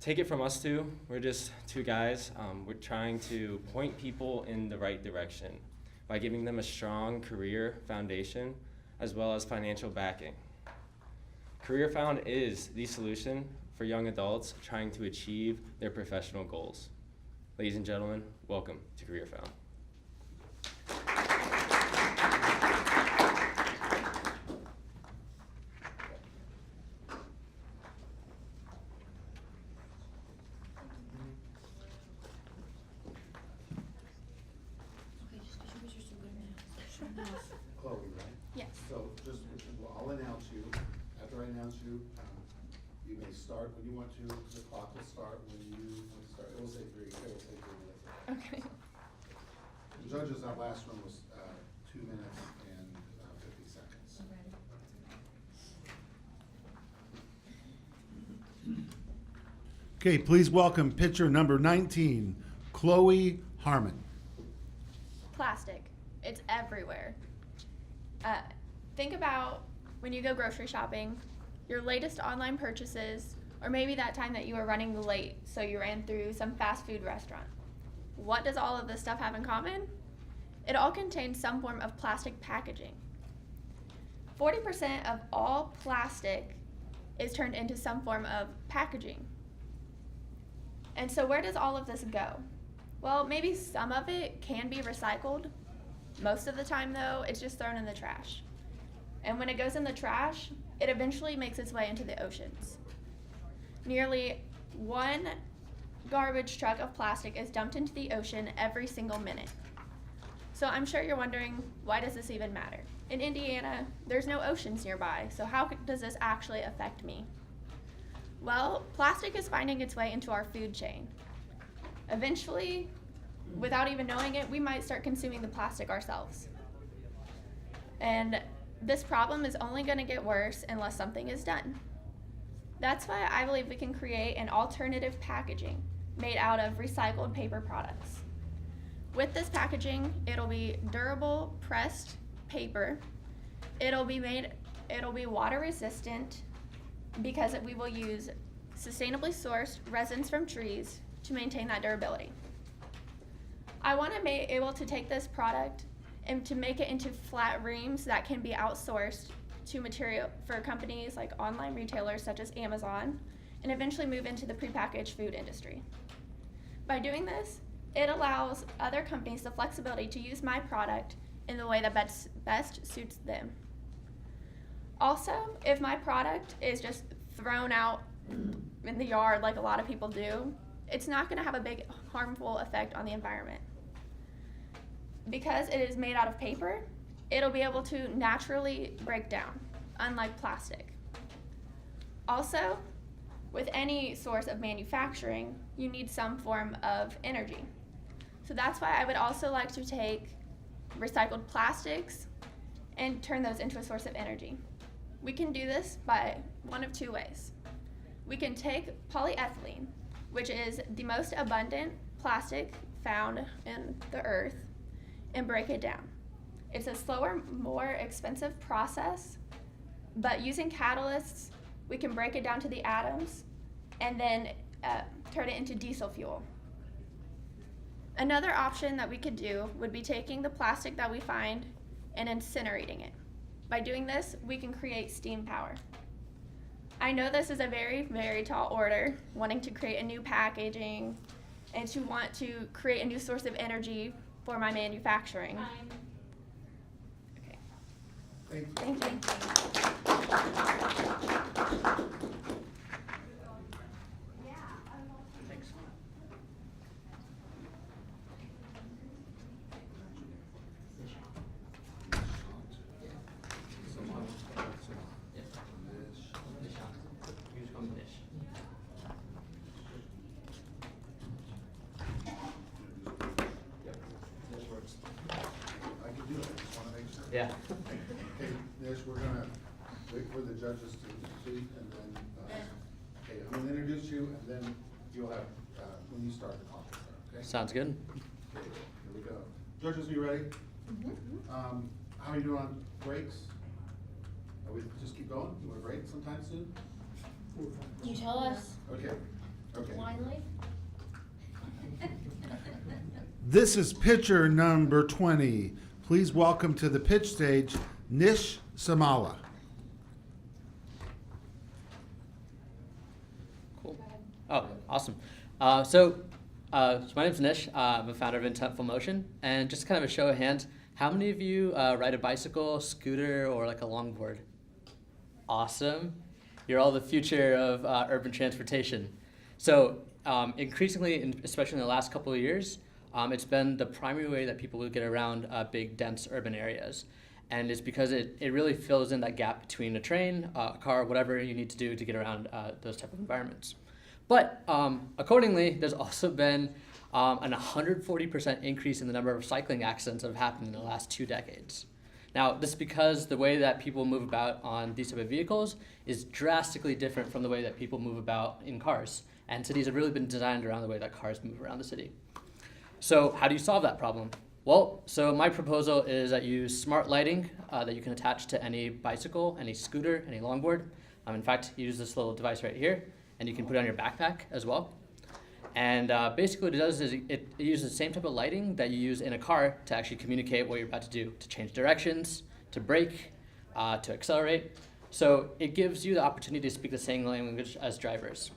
Take it from us two, we're just two guys. We're trying to point people in the right direction by giving them a strong career foundation as well as financial backing. Career Found is the solution for young adults trying to achieve their professional goals. Ladies and gentlemen, welcome to Career Found. Chloe, right? Yes. So just, I'll announce you. After I announce you, you may start when you want to. The clock will start when you want to start. It will say 3. It will say 3 minutes. Okay. The judges, that last one was 2 minutes and 50 seconds. Okay, please welcome pitcher number 19, Chloe Harmon. Plastic. It's everywhere. Think about when you go grocery shopping, your latest online purchases, or maybe that time that you were running late, so you ran through some fast food restaurant. What does all of this stuff have in common? It all contains some form of plastic packaging. 40% of all plastic is turned into some form of packaging. And so where does all of this go? Well, maybe some of it can be recycled. Most of the time, though, it's just thrown in the trash. And when it goes in the trash, it eventually makes its way into the oceans. Nearly 1 garbage truck of plastic is dumped into the ocean every single minute. So I'm sure you're wondering, why does this even matter? In Indiana, there's no oceans nearby, so how does this actually affect me? Well, plastic is finding its way into our food chain. Eventually, without even knowing it, we might start consuming the plastic ourselves. And this problem is only going to get worse unless something is done. That's why I believe we can create an alternative packaging made out of recycled paper products. With this packaging, it'll be durable pressed paper. It'll be water resistant because we will use sustainably sourced resins from trees to maintain that durability. I want to be able to take this product and to make it into flat reams that can be outsourced to material for companies like online retailers such as Amazon, and eventually move into the prepackaged food industry. By doing this, it allows other companies the flexibility to use my product in the way that best suits them. Also, if my product is just thrown out in the yard like a lot of people do, it's not going to have a big harmful effect on the environment. Because it is made out of paper, it'll be able to naturally break down, unlike plastic. Also, with any source of manufacturing, you need some form of energy. So that's why I would also like to take recycled plastics and turn those into a source of energy. We can do this by one of 2 ways. We can take polyethylene, which is the most abundant plastic found in the earth, and break it down. It's a slower, more expensive process, but using catalysts, we can break it down to the atoms and then turn it into diesel fuel. Another option that we could do would be taking the plastic that we find and incinerating it. By doing this, we can create steam power. I know this is a very, very tall order, wanting to create a new packaging and to want to create a new source of energy for my manufacturing. Okay. Thank you. I can do it, I just wanna make sure. Yeah. Okay, Nish, we're gonna wait for the judges to speak, and then, okay, I'm gonna introduce you, and then you'll have, when you start the clock, okay? Sounds good. Okay, here we go. Judges, are you ready? How are you doing on breaks? Are we just keep going? You want a break sometime soon? You tell us. Okay, okay. Blindly? This is pitcher number 20. Please welcome to the pitch stage, Nish Samala. Cool. Oh, awesome. So my name's Nish. I'm a founder of Intentful Motion. And just kind of a show of hands, how many of you ride a bicycle, scooter, or like a longboard? Awesome. You're all the future of urban transportation. So increasingly, especially in the last couple of years, it's been the primary way that people will get around big, dense urban areas. And it's because it really fills in that gap between a train, a car, whatever you need to do to get around those type of environments. But accordingly, there's also been an 140% increase in the number of cycling accidents that have happened in the last 2 decades. Now, this is because the way that people move about on these type of vehicles is drastically different from the way that people move about in cars. And cities have really been designed around the way that cars move around the city. So how do you solve that problem? Well, so my proposal is that you use smart lighting that you can attach to any bicycle, any scooter, any longboard. In fact, you use this little device right here, and you can put it on your backpack as well. And basically what it does is it uses the same type of lighting that you use in a car to actually communicate what you're about to do, to change directions, to brake, to accelerate. So it gives you the opportunity to speak the same language as drivers.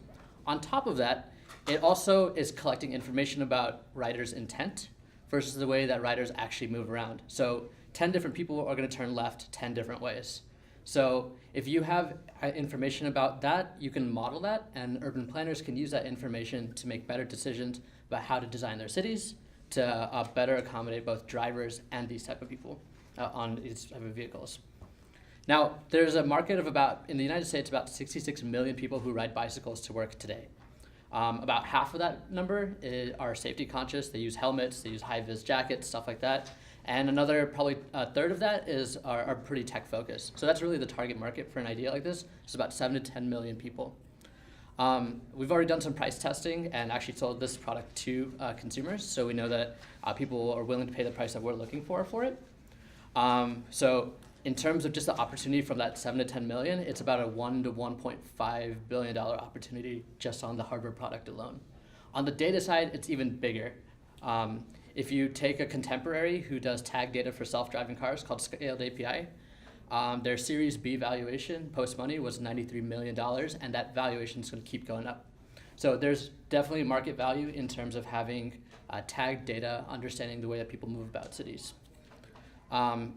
On top of that, it also is collecting information about riders' intent versus the way that riders actually move around. So 10 different people are going to turn left 10 different ways. So if you have information about that, you can model that, and urban planners can use that information to make better decisions about how to design their cities to better accommodate both drivers and these type of people on these type of vehicles. Now, there's a market of in the United States, about 66 million people who ride bicycles to work today. About half of that number are safety conscious. They use helmets, they use high-vis jackets, stuff like that. And another, probably a third of that are pretty tech focused. So that's really the target market for an idea like this. It's about 7 to 10 million people. We've already done some price testing and actually sold this product to consumers. So we know that people are willing to pay the price that we're looking for it. So in terms of just the opportunity from that 7 to 10 million, it's about a $1 to $1.5 billion opportunity just on the hardware product alone. On the data side, it's even bigger. If you take a contemporary who does tag data for self-driving cars called Scaled API, their Series B valuation post-money was $93 million, and that valuation is going to keep going up. So there's definitely market value in terms of having tagged data, understanding the way that people move about cities.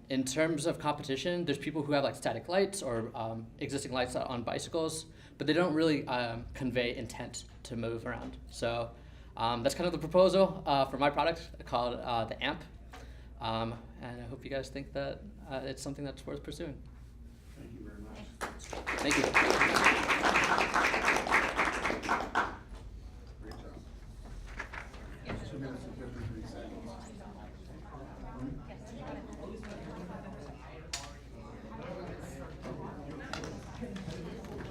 In terms of competition, there's people who have like static lights or existing lights on bicycles, but they don't really convey intent to move around. So that's kind of the proposal for my product called the AMP. And I hope you guys think that it's something that's worth pursuing. Thank you very much. Thank you. Great job. 2 minutes and 53 seconds.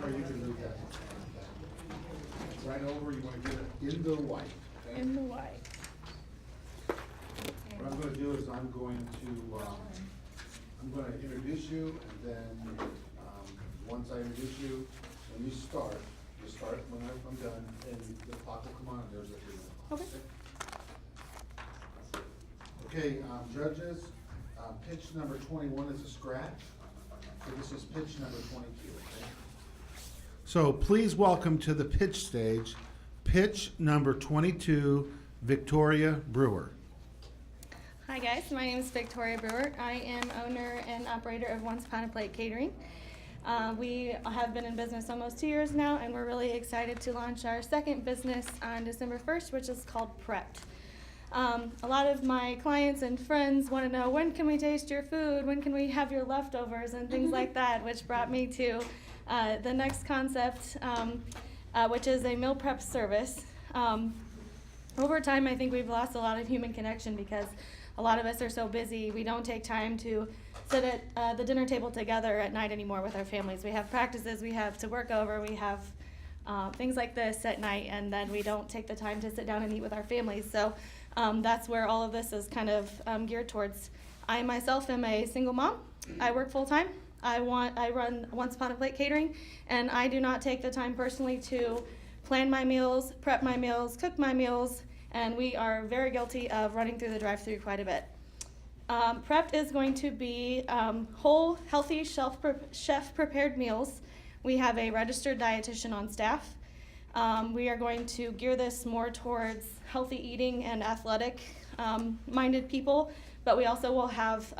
Or you can move that. Right over, you want to get it in the white. Okay? In the white. What I'm going to do is I'm going to introduce you, and then once I introduce you, when you start when I'm done, and the clock will come on, and there's a 3 minute clock. Okay, judges, pitch number 21 is a scratch. So this is pitch number 22, okay? So please welcome to the pitch stage, pitch number 22, Victoria Brewer. Hi guys, my name is Victoria Brewer. I am owner and operator of Once Upon a Plate Catering. We have been in business almost 2 years now, and we're really excited to launch our second business on December 1st, which is called Prepped. A lot of my clients and friends want to know, when can we taste your food? When can we have your leftovers and things like that, which brought me to the next concept, which is a meal prep service. Over time, I think we've lost a lot of human connection because a lot of us are so busy. We don't take time to sit at the dinner table together at night anymore with our families. We have practices we have to work over. We have things like this at night, and then we don't take the time to sit down and eat with our families. So that's where all of this is kind of geared towards. I myself am a single mom. I work full time. I run Once Upon a Plate Catering, and I do not take the time personally to plan my meals, prep my meals, cook my meals, and we are very guilty of running through the drive-thru quite a bit. Prepped is going to be whole, healthy, chef-prepared meals. We have a registered dietitian on staff. We are going to gear this more towards healthy eating and athletic-minded people, but we also will have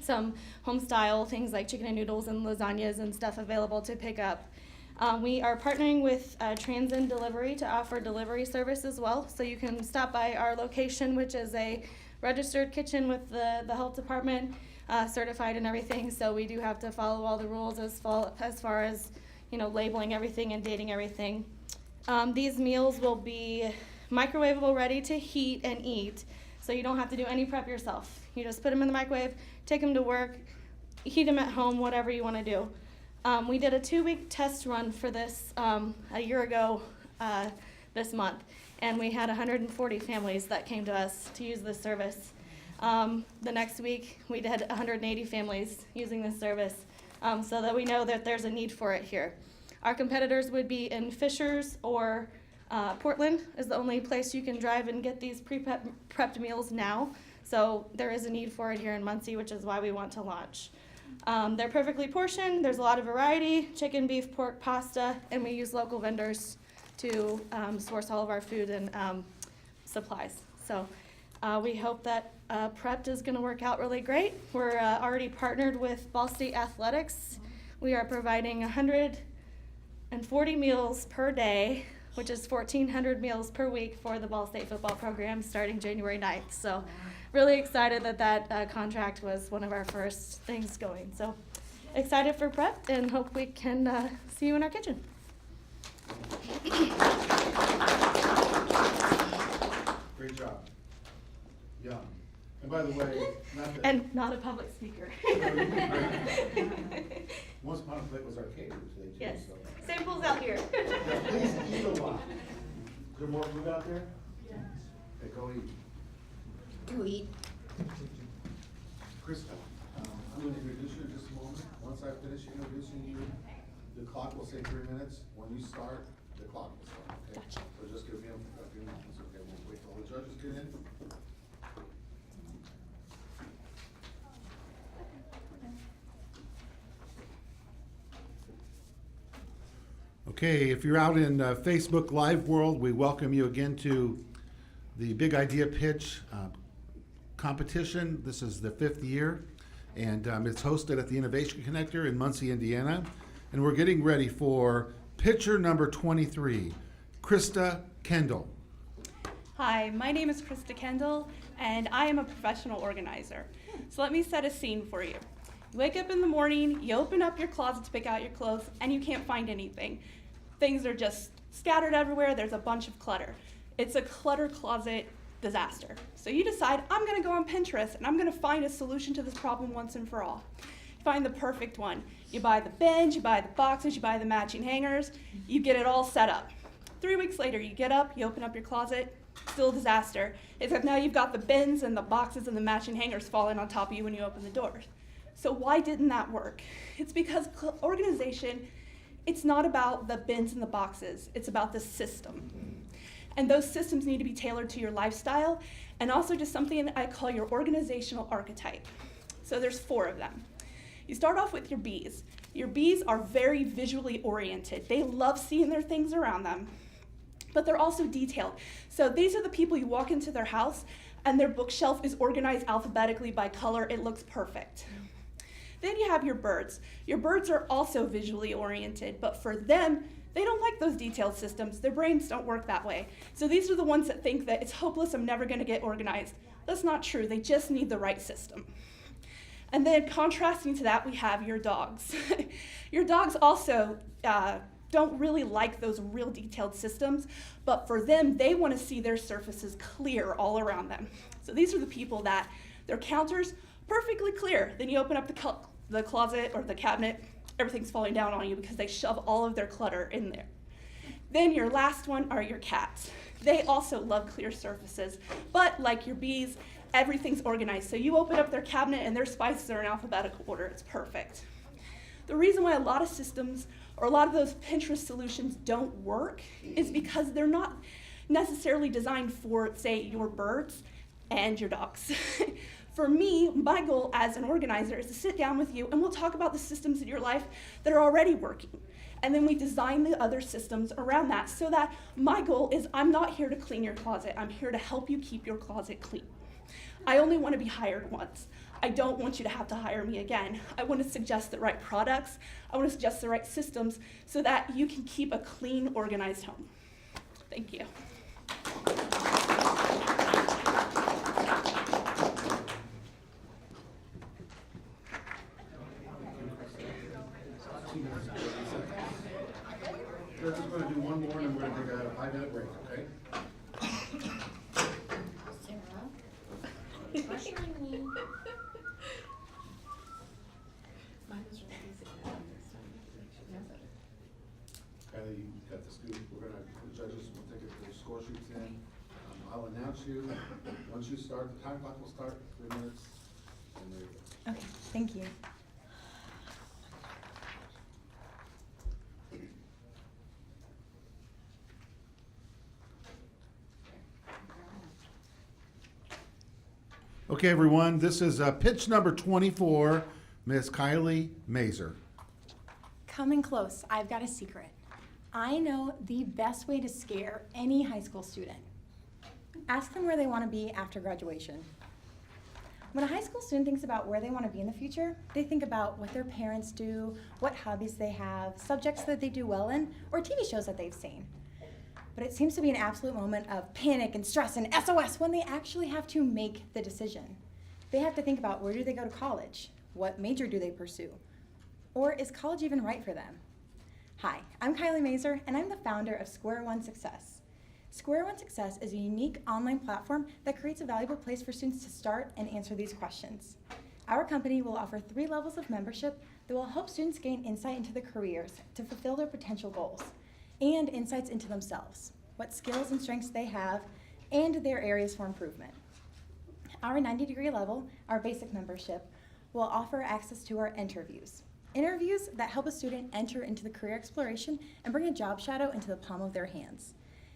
some home-style things like chicken and noodles and lasagnas and stuff available to pick up. We are partnering with Trans-In Delivery to offer delivery service as well, so you can stop by our location, which is a registered kitchen with the health department certified and everything, so we do have to follow all the rules as far as labeling everything and dating everything. These meals will be microwavable, ready to heat and eat, so you don't have to do any prep yourself. You just put them in the microwave, take them to work, heat them at home, whatever you want to do. We did a 2-week test run for this a year ago this month, and we had 140 families that came to us to use this service. The next week, we did 180 families using this service, so that we know that there's a need for it here. Our competitors would be in Fishers or Portland is the only place you can drive and get these prepped meals now, so there is a need for it here in Muncie, which is why we want to launch. They're perfectly portioned. There's a lot of variety: chicken, beef, pork, pasta, and we use local vendors to source all of our food and supplies. So we hope that Prepped is going to work out really great. We're already partnered with Ball State Athletics. We are providing 140 meals per day, which is 1,400 meals per week for the Ball State football program starting January 9th. So really excited that contract was one of our first things going. So excited for Prep and hope we can see you in our kitchen. Great job. Yeah. And by the way, not a public speaker. Once Upon a Plate was our caterer today too. Yes. So. Samples out here. Yeah, please eat a lot. Is there more food out there? Yeah. Okay, go eat. Do eat. Krista, I'm going to introduce you in just a moment. Once I finish introducing you, the clock will say 3 minutes. When you start, the clock will start. Okay? Gotcha. So just give me a few moments. Okay, we'll wait till all the judges get in. Okay, if you're out in Facebook Live world, we welcome you again to the Big Idea Pitch competition. This is the 5th year, and it's hosted at the Innovation Connector in Muncie, Indiana. And we're getting ready for pitcher number 23, Krista Kendall. Hi, my name is Krista Kendall, and I am a professional organizer. So let me set a scene for you. You wake up in the morning, you open up your closet to pick out your clothes, and you can't find anything. Things are just scattered everywhere. There's a bunch of clutter. It's a clutter closet disaster. So you decide, I'm gonna go on Pinterest and I'm gonna find a solution to this problem once and for all. You find the perfect one. You buy the bins, you buy the boxes, you buy the matching hangers, you get it all set up. 3 weeks later, you get up, you open up your closet, still a disaster. Except now you've got the bins and the boxes and the matching hangers falling on top of you when you open the doors. So why didn't that work? It's because organization, it's not about the bins and the boxes, it's about the system. And those systems need to be tailored to your lifestyle and also to something I call your organizational archetype. So there's 4 of them. You start off with your B's. Your Bs are very visually oriented. They love seeing their things around them, but they're also detailed. So these are the people you walk into their house and their bookshelf is organized alphabetically by color. It looks perfect. Then you have your birds. Your birds are also visually oriented, but for them, they don't like those detailed systems. Their brains don't work that way. So these are the ones that think that it's hopeless, I'm never gonna get organized. That's not true, they just need the right system. And then contrasting to that, we have your dogs. Your dogs also don't really like those real detailed systems, but for them, they wanna see their surfaces clear all around them. So these are the people that their counters, perfectly clear. Then you open up the closet or the cabinet, everything's falling down on you because they shove all of their clutter in there. Then your last one are your cats. They also love clear surfaces, but like your bees, everything's organized. So you open up their cabinet and their spices are in alphabetical order. It's perfect. The reason why a lot of systems or a lot of those Pinterest solutions don't work is because they're not necessarily designed for, say, your birds and your dogs. For me, my goal as an organizer is to sit down with you and we'll talk about the systems in your life that are already working. And then we design the other systems around that so that my goal is I'm not here to clean your closet. I'm here to help you keep your closet clean. I only want to be hired once. I don't want you to have to hire me again. I want to suggest the right products. I want to suggest the right systems so that you can keep a clean, organized home. Thank you. We're just going to do one more and we're going to take a 5-minute break, okay? Kylie, you got the scoop. We're going to, the judges will take their score sheets in. I'll announce you. Once you start, the time clock will start, 3 minutes. And there you go. Okay, thank you. Okay, everyone, this is pitch number 24, Miss Kylie Mazer. Coming close, I've got a secret. I know the best way to scare any high school student. Ask them where they want to be after graduation. When a high school student thinks about where they want to be in the future, they think about what their parents do, what hobbies they have, subjects that they do well in, or TV shows that they've seen. But it seems to be an absolute moment of panic and stress and SOS when they actually have to make the decision. They have to think about where do they go to college? What major do they pursue? Or is college even right for them? Hi, I'm Kylie Mazer, and I'm the founder of Square One Success. Square One Success is a unique online platform that creates a valuable place for students to start and answer these questions. Our company will offer 3 levels of membership that will help students gain insight into their careers to fulfill their potential goals, and insights into themselves, what skills and strengths they have, and their areas for improvement. Our 90-degree level, our basic membership, will offer access to our interviews. Interviews that help a student enter into the career exploration and bring a job shadow into the palm of their hands.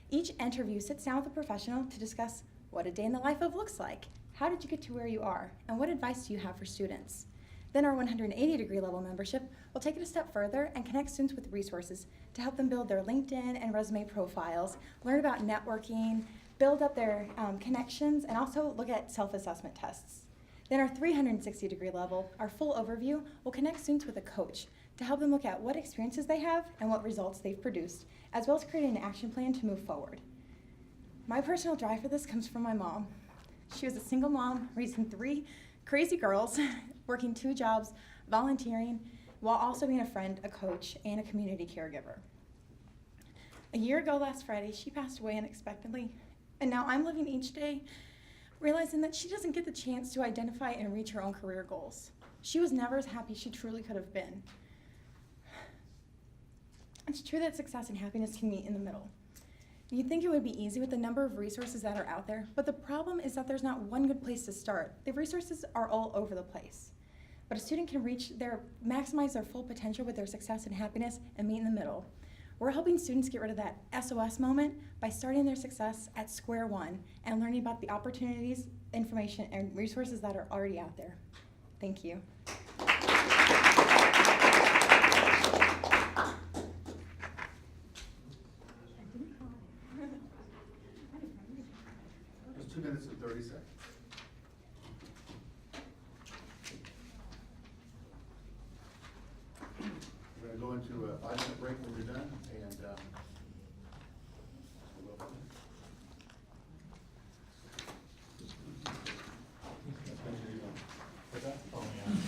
Each interview sits down with a professional to discuss what a day in the life of looks like, how did you get to where you are, and what advice do you have for students. Then our 180-degree level membership will take it a step further and connect students with resources to help them build their LinkedIn and resume profiles, learn about networking, build up their connections, and also look at self-assessment tests. Then our 360-degree level, our full overview, will connect students with a coach to help them look at what experiences they have and what results they've produced, as well as create an action plan to move forward. My personal drive for this comes from my mom. She was a single mom raising 3 crazy girls, working 2 jobs, volunteering, while also being a friend, a coach, and a community caregiver. A year ago last Friday, she passed away unexpectedly, and now I'm living each day realizing that she doesn't get the chance to identify and reach her own career goals. She was never as happy she truly could have been. It's true that success and happiness can meet in the middle. You'd think it would be easy with the number of resources that are out there, but the problem is that there's not one good place to start. The resources are all over the place. But a student can maximize their full potential with their success and happiness and meet in the middle. We're helping students get rid of that SOS moment by starting their success at square one and learning about the opportunities, information, and resources that are already out there. Thank you. minutes and 30 seconds. We're going to go into a 5-minute break when you're done, and we'll go from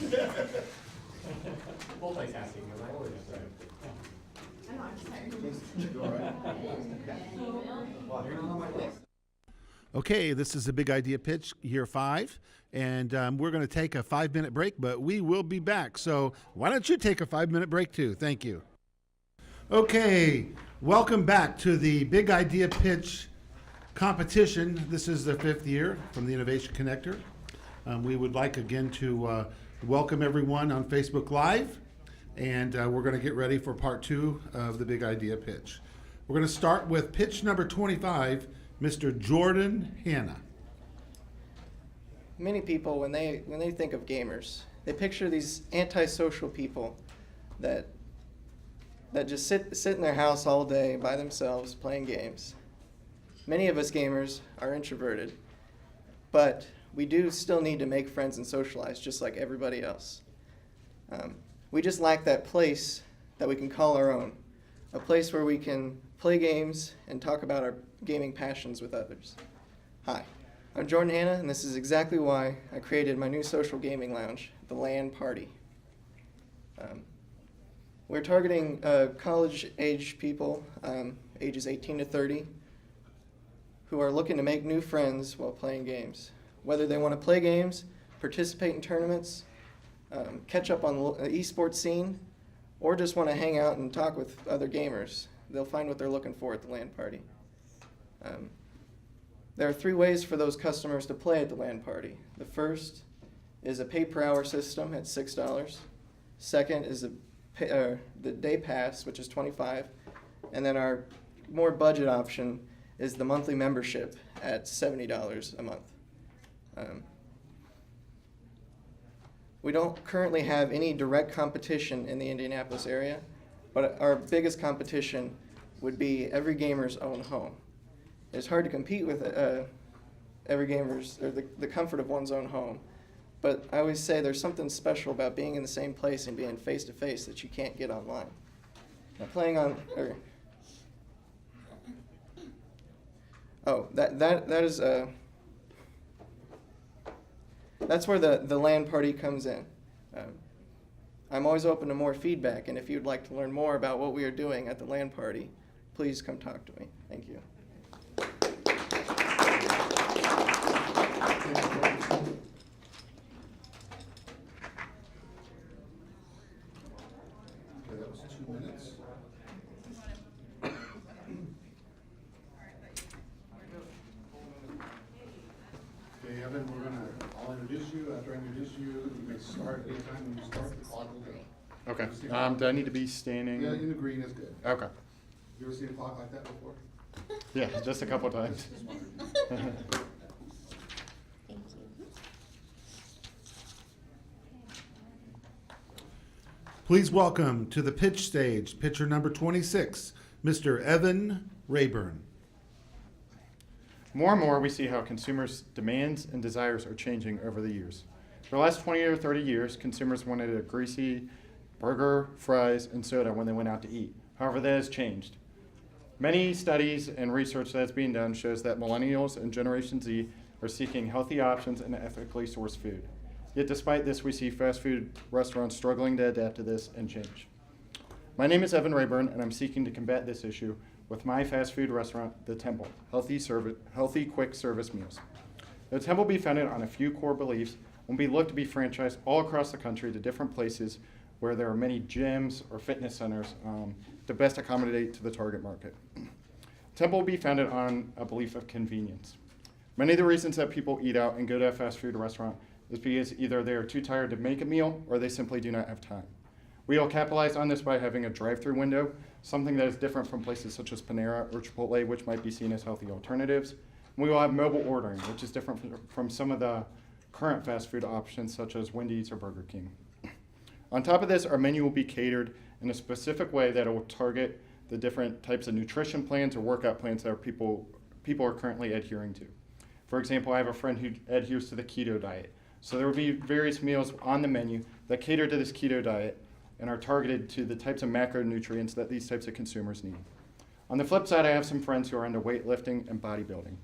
there. Multitasking, as I always say. Okay, this is a Big Idea Pitch, year 5, and we're going to take a 5-minute break, but we will be back. So why don't you take a 5-minute break too? Thank you. Okay, welcome back to the Big Idea Pitch competition. This is the 5th year from the Innovation Connector. We would like again to welcome everyone on Facebook Live, and we're going to get ready for part 2 of the Big Idea Pitch. We're going to start with pitch number 25, Mr. Jordan Hanna. Many people, when they think of gamers, they picture these antisocial people that just sit in their house all day by themselves playing games. Many of us gamers are introverted, but we do still need to make friends and socialize just like everybody else. We just lack that place that we can call our own, a place where we can play games and talk about our gaming passions with others. Hi, I'm Jordan Hanna, and this is exactly why I created my new social gaming lounge, the LAN Party. We're targeting college-age people, ages 18 to 30, who are looking to make new friends while playing games. Whether they want to play games, participate in tournaments, catch up on the esports scene, or just want to hang out and talk with other gamers, they'll find what they're looking for at the LAN Party. There are 3 ways for those customers to play at the LAN Party. The first is a pay-per-hour system at $6. Second is the day pass, which is $25. And then our more budget option is the monthly membership at $70 a month. We don't currently have any direct competition in the Indianapolis area, but our biggest competition would be every gamer's own home. It's hard to compete with every gamer's, or the comfort of one's own home, but I always say there's something special about being in the same place and being face-to-face that you can't get online. Now playing on, that's where the LAN Party comes in. I'm always open to more feedback, and if you'd like to learn more about what we are doing at the LAN Party, please come talk to me. Thank you. Okay, that was 2 minutes. Okay, Evan, I'll introduce you. After I introduce you, you may start anytime when you start. The clock will go. Okay. Do I need to be standing? Yeah, in the green is good. Okay. You ever seen a clock like that before? Yeah, just a couple times. Please welcome to the pitch stage, pitcher number 26, Mr. Evan Rayburn. More and more, we see how consumers' demands and desires are changing over the years. For the last 20 or 30 years, consumers wanted a greasy burger, fries, and soda when they went out to eat. However, that has changed. Many studies and research that's being done shows that millennials and Generation Z are seeking healthy options and ethically sourced food. Yet despite this, we see fast food restaurants struggling to adapt to this and change. My name is Evan Rayburn, and I'm seeking to combat this issue with my fast food restaurant, The Temple, healthy quick service meals. The Temple will be founded on a few core beliefs and will be looked to be franchised all across the country to different places where there are many gyms or fitness centers to best accommodate to the target market. Temple will be founded on a belief of convenience. Many of the reasons that people eat out and go to a fast food restaurant is because either they are too tired to make a meal or they simply do not have time. We will capitalize on this by having a drive-through window, something that is different from places such as Panera or Chipotle, which might be seen as healthy alternatives. And we will have mobile ordering, which is different from some of the current fast food options such as Wendy's or Burger King. On top of this, our menu will be catered in a specific way that will target the different types of nutrition plans or workout plans that people are currently adhering to. For example, I have a friend who adheres to the keto diet. So there will be various meals on the menu that cater to this keto diet and are targeted to the types of macronutrients that these types of consumers need. On the flip side, I have some friends who are into weightlifting and bodybuilding.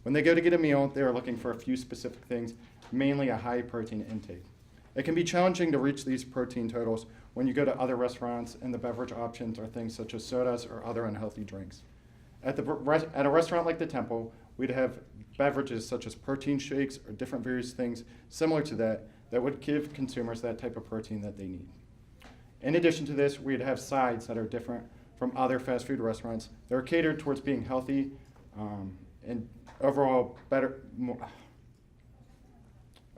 When they go to get a meal, they are looking for a few specific things, mainly a high protein intake. It can be challenging to reach these protein totals when you go to other restaurants and the beverage options are things such as sodas or other unhealthy drinks. At a restaurant like the Temple, we'd have beverages such as protein shakes or different various things similar to that would give consumers that type of protein that they need. In addition to this, we'd have sides that are different from other fast food restaurants that are catered towards being healthy and overall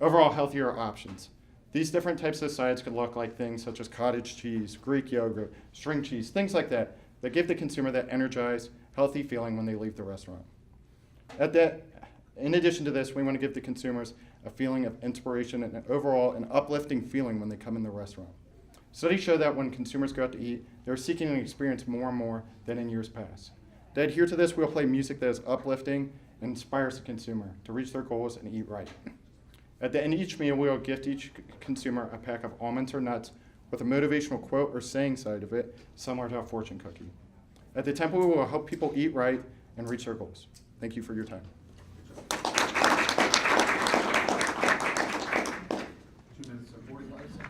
healthier options. These different types of sides could look like things such as cottage cheese, Greek yogurt, string cheese, things like that give the consumer that energized, healthy feeling when they leave the restaurant. In addition to this, we want to give the consumers a feeling of inspiration and overall an uplifting feeling when they come in the restaurant. Studies show that when consumers go out to eat, they're seeking an experience more and more than in years past. To adhere to this, we'll play music that is uplifting and inspires the consumer to reach their goals and eat right. At the end of each meal, we will gift each consumer a pack of almonds or nuts with a motivational quote or saying side of it, similar to a fortune cookie. At the Temple, we will help people eat right and reach their goals. Thank you for your time. 2 minutes and 45 seconds.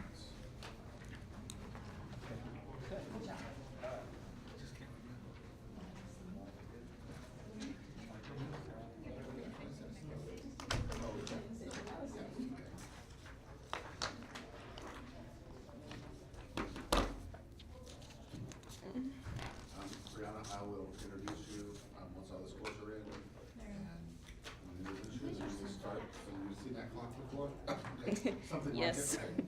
Brianna, I will introduce you once all the scores are in. And we'll start. So you see that clock before? Okay. Something Yes. like it.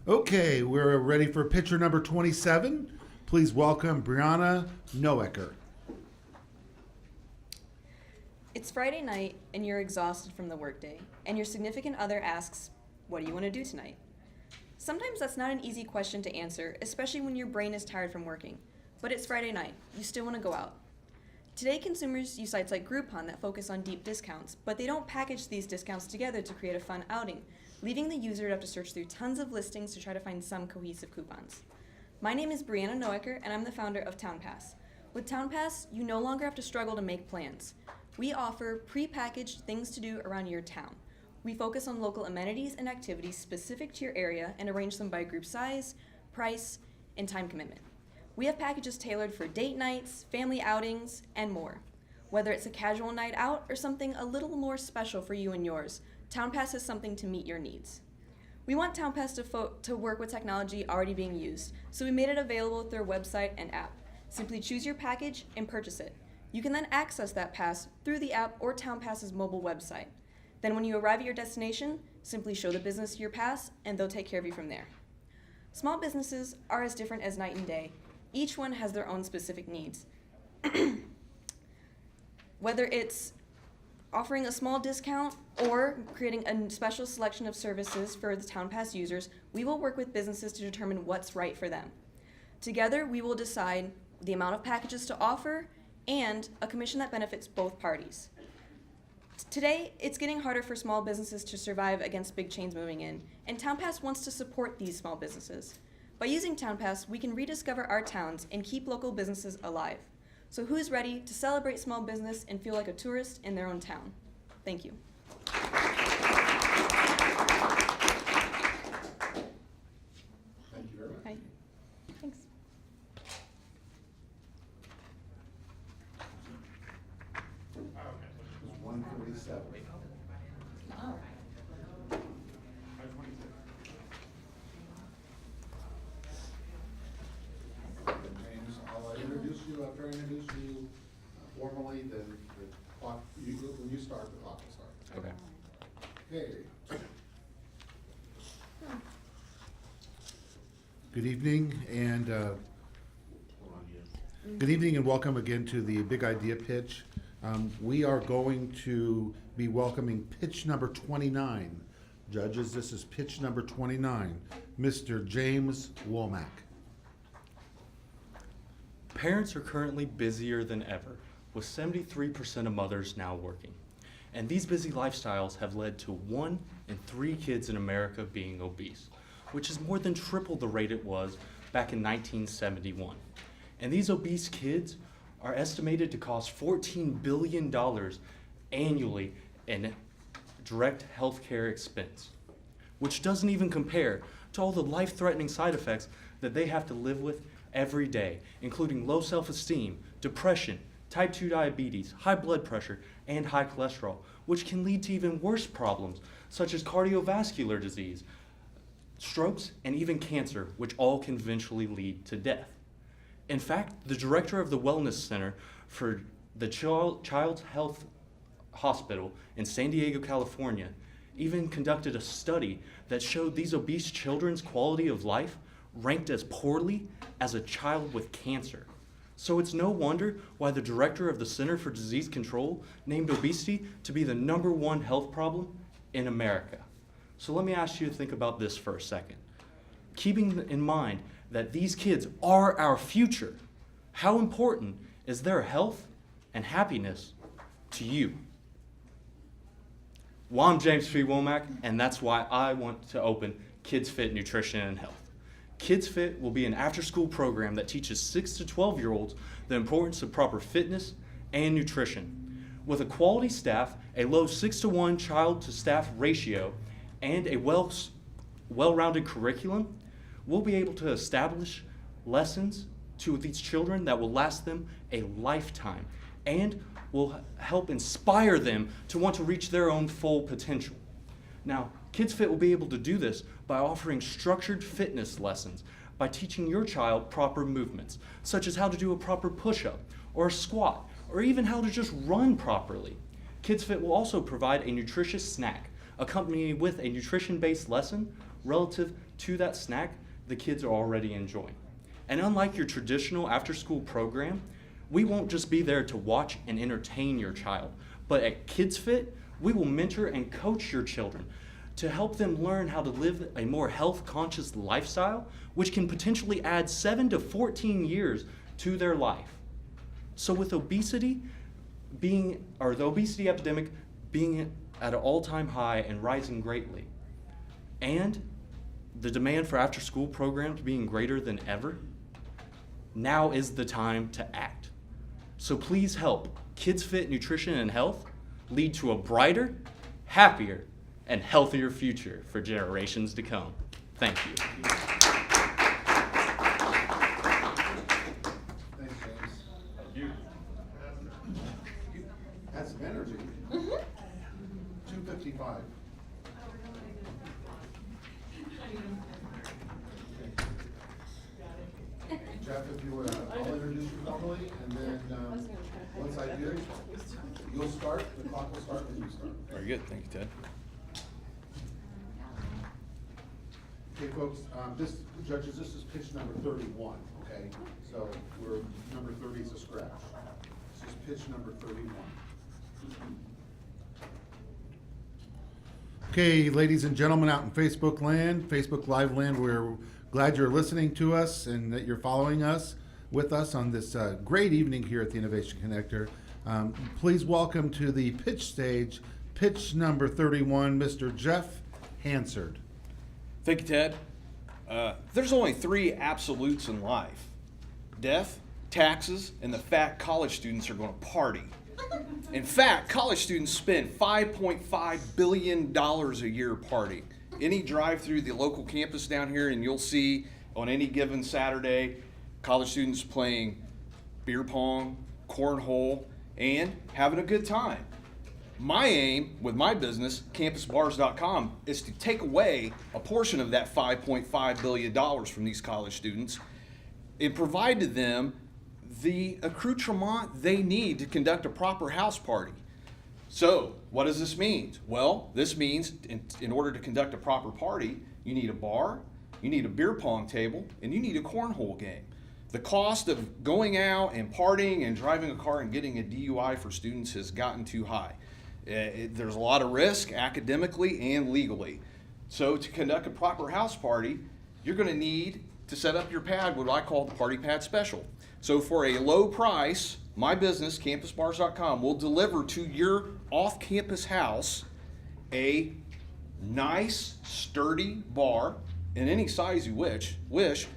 Okay, we're ready for picture number 27. Please welcome Brianna Noecker. It's Friday night and you're exhausted from the workday, and your significant other asks, "What do you want to do tonight?" Sometimes that's not an easy question to answer, especially when your brain is tired from working. But it's Friday night. You still want to go out. Today, consumers use sites like Groupon that focus on deep discounts, but they don't package these discounts together to create a fun outing, leaving the user to have to search through tons of listings to try to find some cohesive coupons. My name is Brianna Noecker, and I'm the founder of TownPass. With TownPass, you no longer have to struggle to make plans. We offer pre-packaged things to do around your town. We focus on local amenities and activities specific to your area and arrange them by group size, price, and time commitment. We have packages tailored for date nights, family outings, and more. Whether it's a casual night out or something a little more special for you and yours, TownPass has something to meet your needs. We want TownPass to work with technology already being used, so we made it available through our website and app. Simply choose your package and purchase it. You can then access that pass through the app or TownPass's mobile website. Then when you arrive at your destination, simply show the business your pass and they'll take care of you from there. Small businesses are as different as night and day. Each one has their own specific needs. Whether it's offering a small discount or creating a special selection of services for the TownPass users, we will work with businesses to determine what's right for them. Together, we will decide the amount of packages to offer and a commission that benefits both parties. Today, it's getting harder for small businesses to survive against big chains moving in, and TownPass wants to support these small businesses. By using TownPass, we can rediscover our towns and keep local businesses alive. So who's ready to celebrate small business and feel like a tourist in their own town? Thank you. Thank you very much. Hi. Thanks. It was 147. James, I'll introduce you. After I introduce you formally, then the clock, when you start, the clock will start. Okay. Okay. Good evening and welcome again to the Big Idea Pitch. We are going to be welcoming pitch number 29. Judges, this is pitch number 29, Mr. James Womack. Parents are currently busier than ever, with 73% of mothers now working. And these busy lifestyles have led to 1 in 3 kids in America being obese, which is more than triple the rate it was back in 1971. And these obese kids are estimated to cost $14 billion annually in direct healthcare expense, which doesn't even compare to all the life-threatening side effects that they have to live with every day, including low self-esteem, depression, type 2 diabetes, high blood pressure, and high cholesterol, which can lead to even worse problems such as cardiovascular disease, strokes, and even cancer, which all can eventually lead to death. In fact, the director of the Wellness Center for the Child's Health Hospital in San Diego, California, even conducted a study that showed these obese children's quality of life ranked as poorly as a child with cancer. So it's no wonder why the director of the Center for Disease Control named obesity to be the #1 health problem in America. So let me ask you to think about this for a second. Keeping in mind that these kids are our future, how important is their health and happiness to you? Well, I'm James P. Womack, and that's why I want to open Kids Fit Nutrition and Health. Kids Fit will be an after-school program that teaches 6 to 12-year-olds the importance of proper fitness and nutrition. With a quality staff, a low 6-to-1 child-to-staff ratio, and a well-rounded curriculum, we'll be able to establish lessons to these children that will last them a lifetime and will help inspire them to want to reach their own full potential. Now, Kids Fit will be able to do this by offering structured fitness lessons, by teaching your child proper movements, such as how to do a proper push-up or a squat, or even how to just run properly. Kids Fit will also provide a nutritious snack, accompanied with a nutrition-based lesson relative to that snack the kids are already enjoying. And unlike your traditional after-school program, we won't just be there to watch and entertain your child, but at Kids Fit, we will mentor and coach your children to help them learn how to live a more health-conscious lifestyle, which can potentially add 7 to 14 years to their life. So with obesity the obesity epidemic being at an all-time high and rising greatly, and the demand for after-school programs being greater than ever, now is the time to act. So please help Kids Fit Nutrition and Health lead to a brighter, happier, and healthier future for generations to come. Thank you. Thanks, James. You. That's some energy. 2:55. Jeff, if you would, I'll introduce you formally, and then once I do, you'll start, the clock will start when you start. Very good, thank you, Ted. Okay, folks, judges, this is pitch number 31, okay? So number 30 is a scratch. This is pitch number 31. Okay, ladies and gentlemen out in Facebook land, Facebook Live land, we're glad you're listening to us and that you're following us with us on this great evening here at the Innovation Connector. Please welcome to the pitch stage, pitch number 31, Mr. Jeff Hansard. Thank you, Ted. There's only 3 absolutes in life: death, taxes, and the fact college students are going to party. In fact, college students spend $5.5 billion a year partying. Any drive through the local campus down here and you'll see on any given Saturday college students playing beer pong, cornhole, and having a good time. My aim with my business, campusbars.com, is to take away a portion of that $5.5 billion from these college students and provide to them the accoutrement they need to conduct a proper house party. So, what does this mean? Well, this means in order to conduct a proper party, you need a bar, you need a beer pong table, and you need a cornhole game. The cost of going out and partying and driving a car and getting a DUI for students has gotten too high. There's a lot of risk academically and legally. So to conduct a proper house party, you're going to need to set up your pad, what I call the Party Pad Special. So for a low price, my business, campusbars.com, will deliver to your off-campus house a nice, sturdy bar in any size you wish.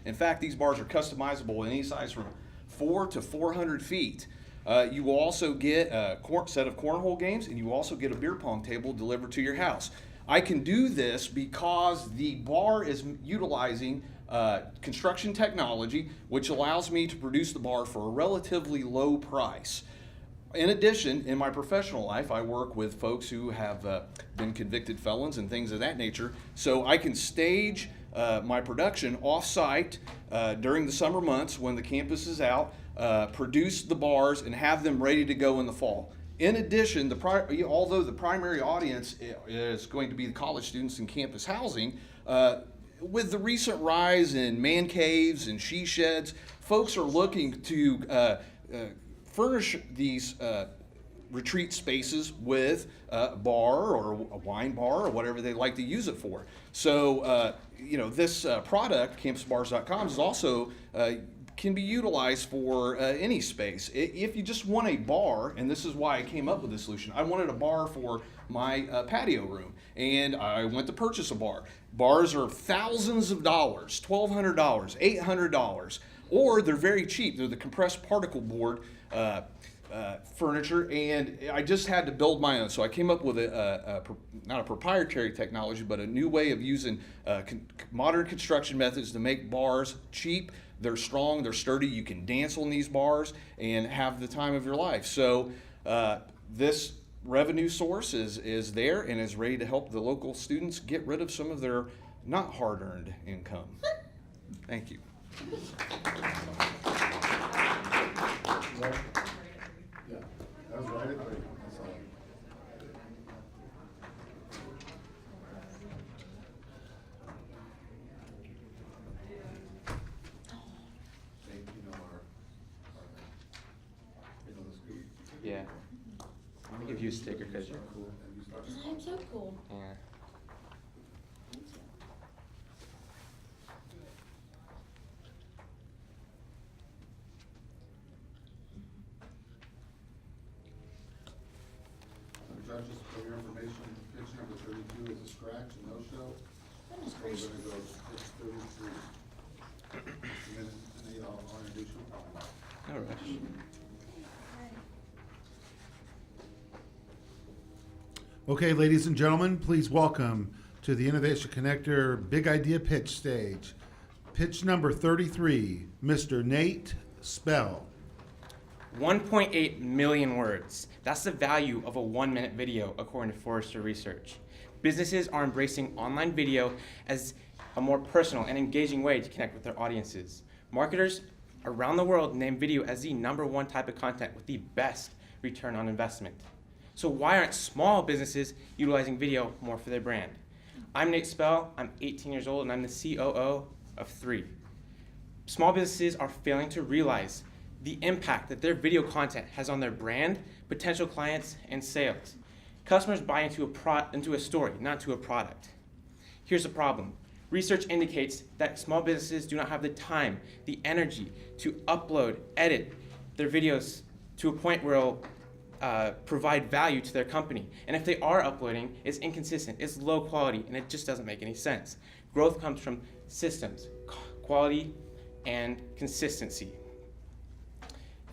In fact, these bars are customizable in any size from 4 to 400 feet. You will also get a set of cornhole games, and you will also get a beer pong table delivered to your house. I can do this because the bar is utilizing construction technology, which allows me to produce the bar for a relatively low price. In addition, in my professional life, I work with folks who have been convicted felons and things of that nature, so I can stage my production off-site during the summer months when the campus is out, produce the bars, and have them ready to go in the fall. In addition, although the primary audience is going to be the college students in campus housing, with the recent rise in man caves and she sheds, folks are looking to furnish these retreat spaces with a bar or a wine bar or whatever they like to use it for. So, this product, campusbars.com, is also can be utilized for any space. If you just want a bar, and this is why I came up with this solution, I wanted a bar for my patio room, and I went to purchase a bar. Bars are thousands of dollars, $1,200, $800, or they're very cheap. They're the compressed particle board furniture, and I just had to build my own. So I came up with not a proprietary technology, but a new way of using modern construction methods to make bars cheap. They're strong, they're sturdy, you can dance on these bars and have the time of your life. So this revenue source is there and is ready to help the local students get rid of some of their not hard-earned income. Thank you. Yeah, that was right at 3. That's all. Yeah. I'm gonna give you a sticker because you're cool. I'm so cool. Yeah. Judges, for your information, pitch number 32 is a scratch, a no-show. So we're gonna go pitch 33. And then I'll introduce you. All right. Okay, ladies and gentlemen, please welcome to the Innovation Connector Big Idea Pitch stage. Pitch number 33, Mr. Nate Spell. 1.8 million words. That's the value of a 1-minute video, according to Forrester Research. Businesses are embracing online video as a more personal and engaging way to connect with their audiences. Marketers around the world name video as the #1 type of content with the best return on investment. So why aren't small businesses utilizing video more for their brand? I'm Nate Spell, I'm 18 years old, and I'm the COO of 3. Small businesses are failing to realize the impact that their video content has on their brand, potential clients, and sales. Customers buy into a story, not to a product. Here's the problem. Research indicates that small businesses do not have the time, the energy to upload, edit their videos to a point where it'll provide value to their company. And if they are uploading, it's inconsistent, it's low quality, and it just doesn't make any sense. Growth comes from systems, quality, and consistency.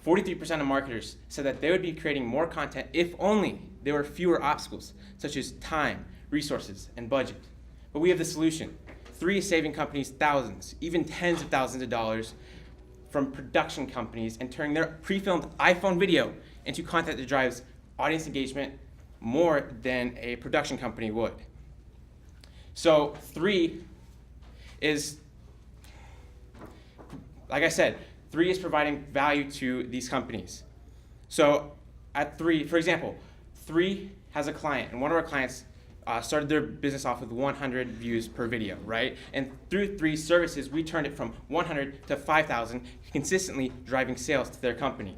43% of marketers said that they would be creating more content if only there were fewer obstacles, such as time, resources, and budget. But we have the solution. 3 is saving companies thousands, even tens of thousands of dollars from production companies and turning their pre-filmed iPhone video into content that drives audience engagement more than a production company would. So 3 is, like I said, 3 is providing value to these companies. So at 3, for example, 3 has a client, and one of our clients started their business off with 100 views per video, right? And through 3 services, we turned it from 100 to 5,000, consistently driving sales to their company.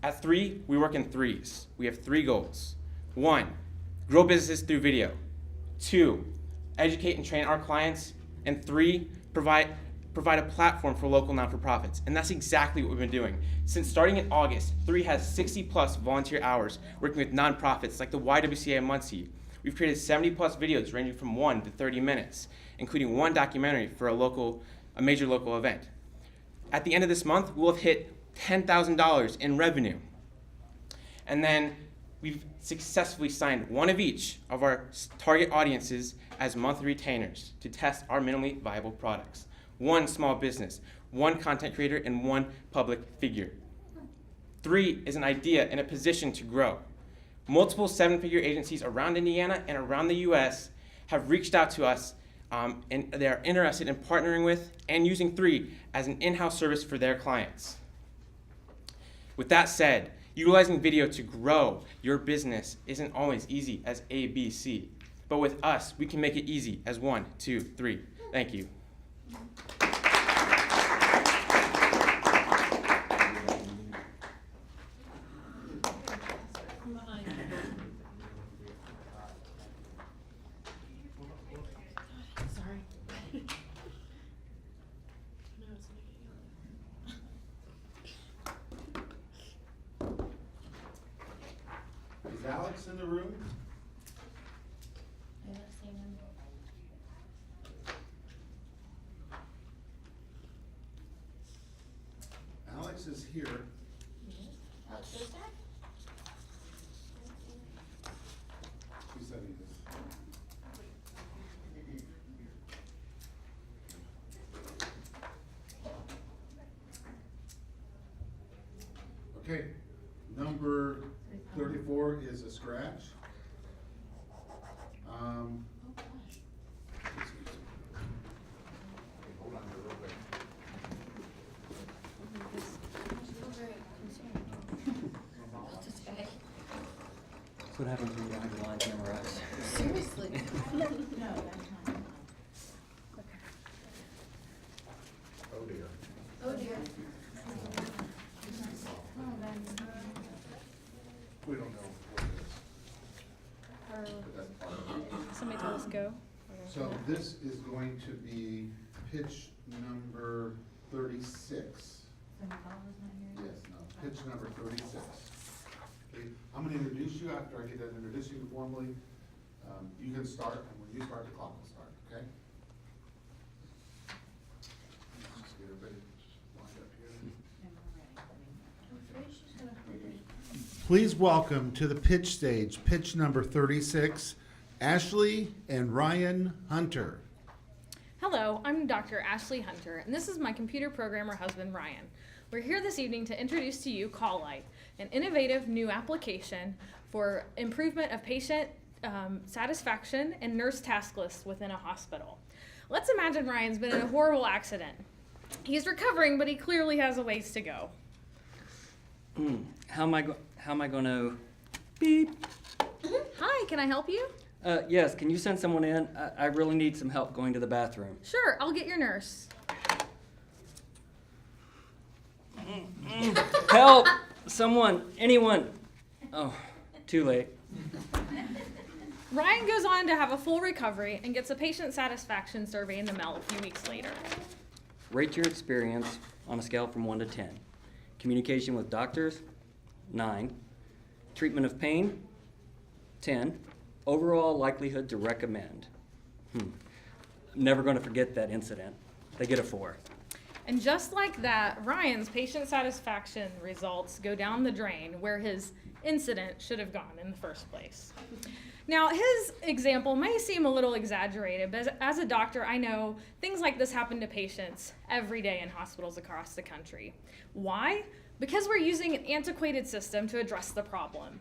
At 3, we work in 3s. We have 3 goals. 1, grow businesses through video. 2, educate and train our clients. And 3, provide provide a platform for local not-for-profits, and that's exactly what we've been doing. Since starting in August, 3 has 60+ volunteer hours working with nonprofits like the YWCA in Muncie. We've created 70+ videos ranging from 1 to 30 minutes, including 1 documentary for a major local event. At the end of this month, we'll have hit $10,000 in revenue. And then we've successfully signed 1 of each of our target audiences as monthly retainers to test our minimally viable products. 1 small business, 1 content creator, and 1 public figure. 3 is an idea in a position to grow. Multiple 7-figure agencies around Indiana and around the US have reached out to us and they are interested in partnering with and using 3 as an in-house service for their clients. With that said, utilizing video to grow your business isn't always easy as A, B, C. But with us, we can make it easy as 1, 2, 3. Thank you. Is Alex in the room? Alex is here. She said he is. Okay, number 34 is a scratch. Hold on real quick. That's what happens when you don't have your lines memorized. Seriously? No, that's not. Oh dear. Oh dear. We don't know what it is. But that's part of it. Somebody tell us go. So this is going to be pitch number 36. Yes, no, pitch number 36. Okay, I'm gonna introduce you after I get done introducing you formally. You can start, and when you start, the clock will start, okay? Let's just get everybody lined up here. Please welcome to the pitch stage, pitch number 36, Ashley and Ryan Hunter. Hello, I'm Dr. Ashley Hunter, and this is my computer programmer husband, Ryan. We're here this evening to introduce to you Call Light, an innovative new application for improvement of patient satisfaction and nurse task lists within a hospital. Let's imagine Ryan's been in a horrible accident. He's recovering, but he clearly has a ways to go. How am I going to beep? Hi, can I help you? Yes, can you send someone in? I really need some help going to the bathroom. Sure, I'll get your nurse. Help! Someone, anyone. Oh, too late. Ryan goes on to have a full recovery and gets a patient satisfaction survey in the mail a few weeks later. Rate your experience on a scale from 1 to 10. Communication with doctors, 9. Treatment of pain, 10. Overall likelihood to recommend. I'm never going to forget that incident. They get a 4. And just like that, Ryan's patient satisfaction results go down the drain where his incident should have gone in the first place. Now, his example may seem a little exaggerated, but as a doctor, I know things like this happen to patients every day in hospitals across the country. Why? Because we're using an antiquated system to address the problem.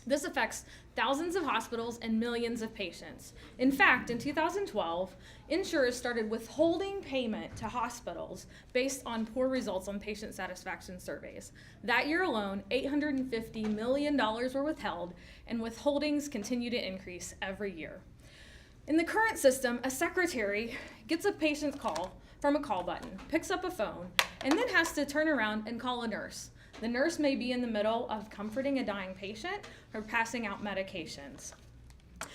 This affects thousands of hospitals and millions of patients. In fact, in 2012, insurers started withholding payment to hospitals based on poor results on patient satisfaction surveys. That year alone, $850 million were withheld, and withholdings continue to increase every year. In the current system, a secretary gets a patient's call from a call button, picks up a phone, and then has to turn around and call a nurse. The nurse may be in the middle of comforting a dying patient or passing out medications.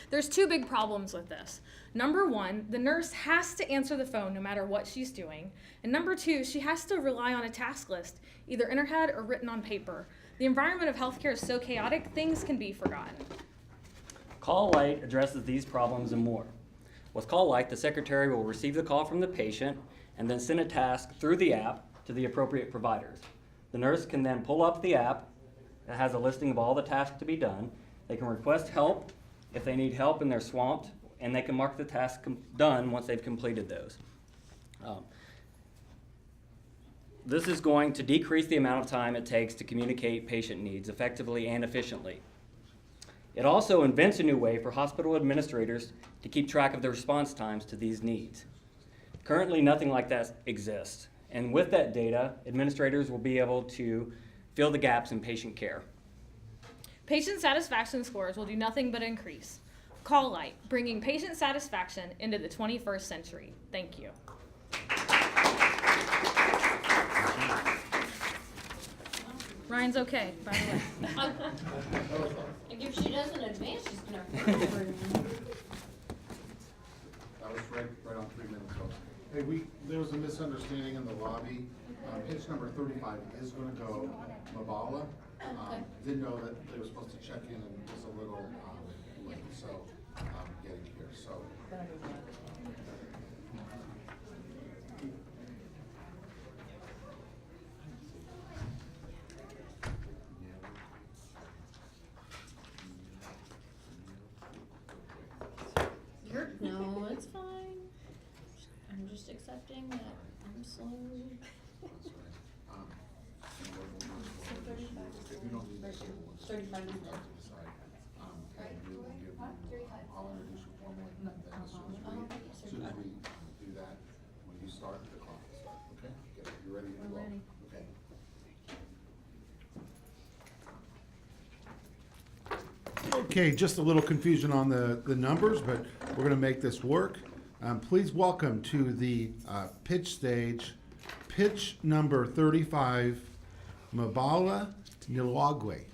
There's two big problems with this. Number one, the nurse has to answer the phone no matter what she's doing. And number two, she has to rely on a task list, either in her head or written on paper. The environment of healthcare is so chaotic, things can be forgotten. Call Light addresses these problems and more. With Call Light, the secretary will receive the call from the patient and then send a task through the app to the appropriate providers. The nurse can then pull up the app that has a listing of all the tasks to be done. They can request help if they need help and they're swamped, and they can mark the task done once they've completed those. This is going to decrease the amount of time it takes to communicate patient needs effectively and efficiently. It also invents a new way for hospital administrators to keep track of the response times to these needs. Currently, nothing like that exists. And with that data, administrators will be able to fill the gaps in patient care. Patient satisfaction scores will do nothing but increase. Call Light, bringing patient satisfaction into the 21st century. Thank you. Ryan's okay, by the way. And if she doesn't advance, she's gonna. That was right on 3 minutes. Hey, there was a misunderstanding in the lobby. Pitch number 35 is going to go Mabala. Didn't know that they were supposed to check in and was a little late, so getting here. So. No, it's fine. I'm just accepting that I'm slow. So 35 is dead. I'll introduce you formally, and then as soon as we do that, when you start, the clock will start, okay? You ready to go? Ready. Okay. Okay, just a little confusion on the numbers, but we're going to make this work. Please welcome to the pitch stage, pitch number 35, Mabala Nilwagwe.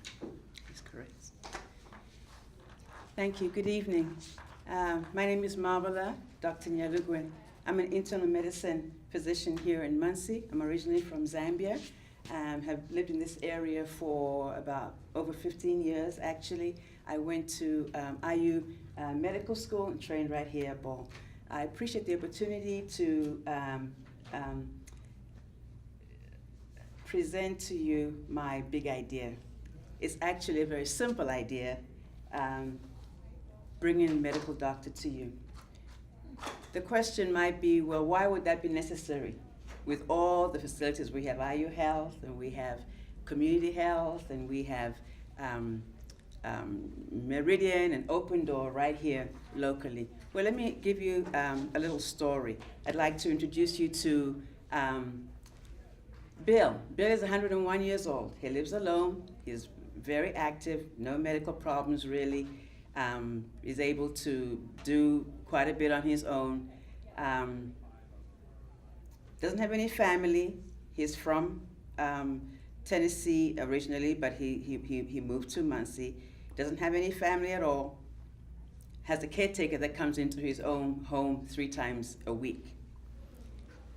That's correct. Thank you. Good evening. My name is Mabala, Dr. Nyalugwe. I'm an internal medicine physician here in Muncie. I'm originally from Zambia. Have lived in this area for about over 15 years, actually. I went to IU Medical School and trained right here at Ball. I appreciate the opportunity to present to you my big idea. It's actually a very simple idea, bringing a medical doctor to you. The question might be, well, why would that be necessary? With all the facilities, we have IU Health, and we have Community Health, and we have Meridian and Open Door right here locally. Well, let me give you a little story. I'd like to introduce you to Bill. Bill is 101 years old. He lives alone. He's very active, no medical problems really. Is able to do quite a bit on his own. Doesn't have any family. He's from Tennessee originally, but he moved to Muncie. Doesn't have any family at all. Has a caretaker that comes into his own home 3 times a week.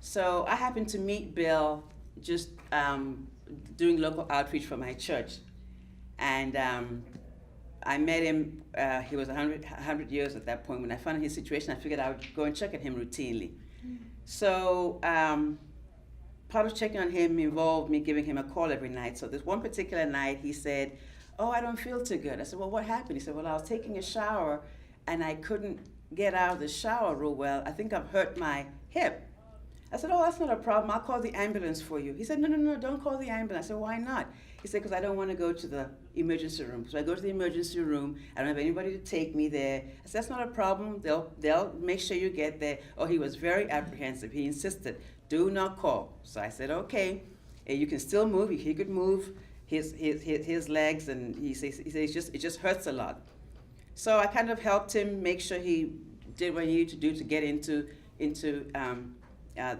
So I happened to meet Bill just doing local outreach for my church. And I met him, he was 100 years at that point. When I found out his situation, I figured I would go and check on him routinely. So part of checking on him involved me giving him a call every night. So this one particular night, he said, "Oh, I don't feel too good." I said, "Well, what happened?" He said, "Well, I was taking a shower and I couldn't get out of the shower real well. I think I've hurt my hip." I said, "Oh, that's not a problem. I'll call the ambulance for you." He said, No, don't call the ambulance." I said, "Why not?" He said, "Because I don't want to go to the emergency room." So I go to the emergency room. I don't have anybody to take me there. I said, "That's not a problem. They'll make sure you get there." Oh, he was very apprehensive. He insisted, "Do not call." So I said, "Okay, you can still move." He could move his legs, and he says it just hurts a lot. So I kind of helped him make sure he did what he needed to do to get into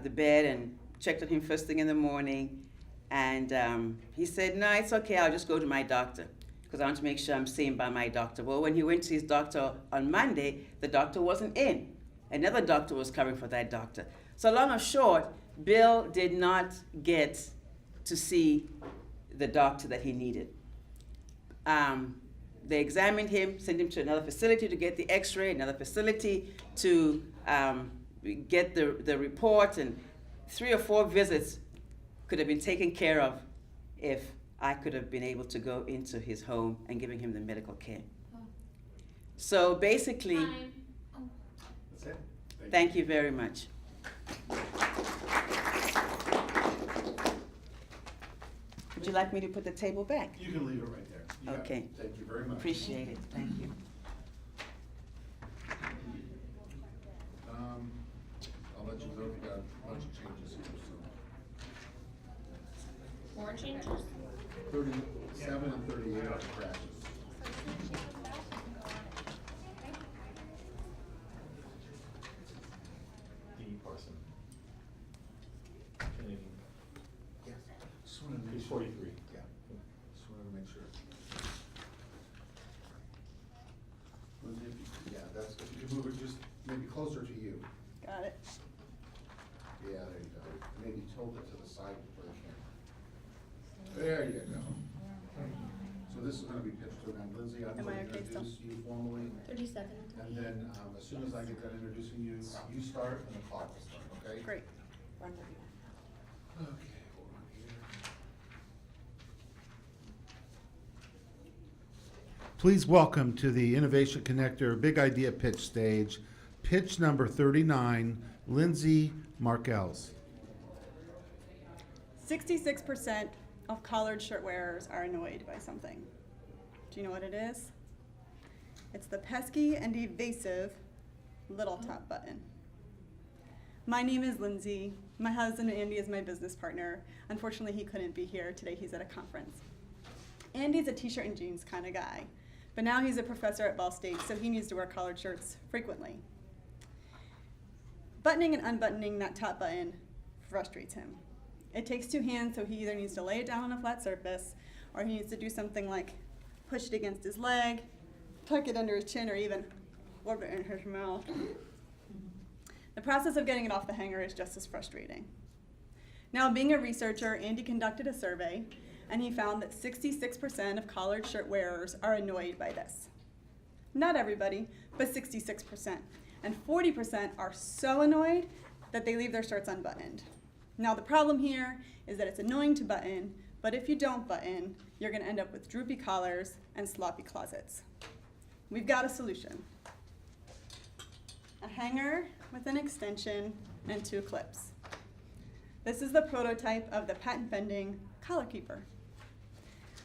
the bed, and checked on him first thing in the morning. And he said, "No, it's okay, I'll just go to my doctor." because I want to make sure I'm seen by my doctor. Well, when he went to his doctor on Monday, the doctor wasn't in. Another doctor was covering for that doctor. So long or short, Bill did not get to see the doctor that he needed. They examined him, sent him to another facility to get the x-ray, another facility to get the report, and 3 or 4 visits could have been taken care of if I could have been able to go into his home and giving him the medical care. So basically, That's it. thank you very much. Would you like me to put the table back? You can leave it right there. You got it. Okay. Thank you very much. Appreciate it. Thank you. I'll let you go. We got a bunch of changes here, so. More changes? 37 and 38 are crashes. D. Parson. Yes. Just wanted to make Page sure. 43. Yeah. Just wanted to make sure. Yeah, that's, if you could move it just maybe closer to you. Got it. Yeah, there you go. Maybe tilt it to the side for the camera. There you go. So this is gonna be pitched to them. Lindsay, I'm Am going I to okay still? introduce you formally. 37. And then, as soon as I get done introducing you, you start and the clock will start, okay? Great. Okay, hold on here. Please welcome to the Innovation Connector Big Idea Pitch stage, pitch number 39, Lindsay Markels. 66% of collared shirt wearers are annoyed by something. Do you know what it is? It's the pesky and evasive little top button. My name is Lindsay. My husband Andy is my business partner. Unfortunately, he couldn't be here today. He's at a conference. Andy's a t-shirt and jeans kind of guy, but now he's a professor at Ball State, so he needs to wear collared shirts frequently. Buttoning and unbuttoning that top button frustrates him. It takes 2 hands, so he either needs to lay it down on a flat surface, or he needs to do something like push it against his leg, tuck it under his chin, or even rub it in his mouth. The process of getting it off the hanger is just as frustrating. Now, being a researcher, Andy conducted a survey, and he found that 66% of collared shirt wearers are annoyed by this. Not everybody, but 66%. And 40% are so annoyed that they leave their shirts unbuttoned. Now, the problem here is that it's annoying to button, but if you don't button, you're gonna end up with droopy collars and sloppy closets. We've got a solution. A hanger with an extension and 2 clips. This is the prototype of the patent-pending collar keeper.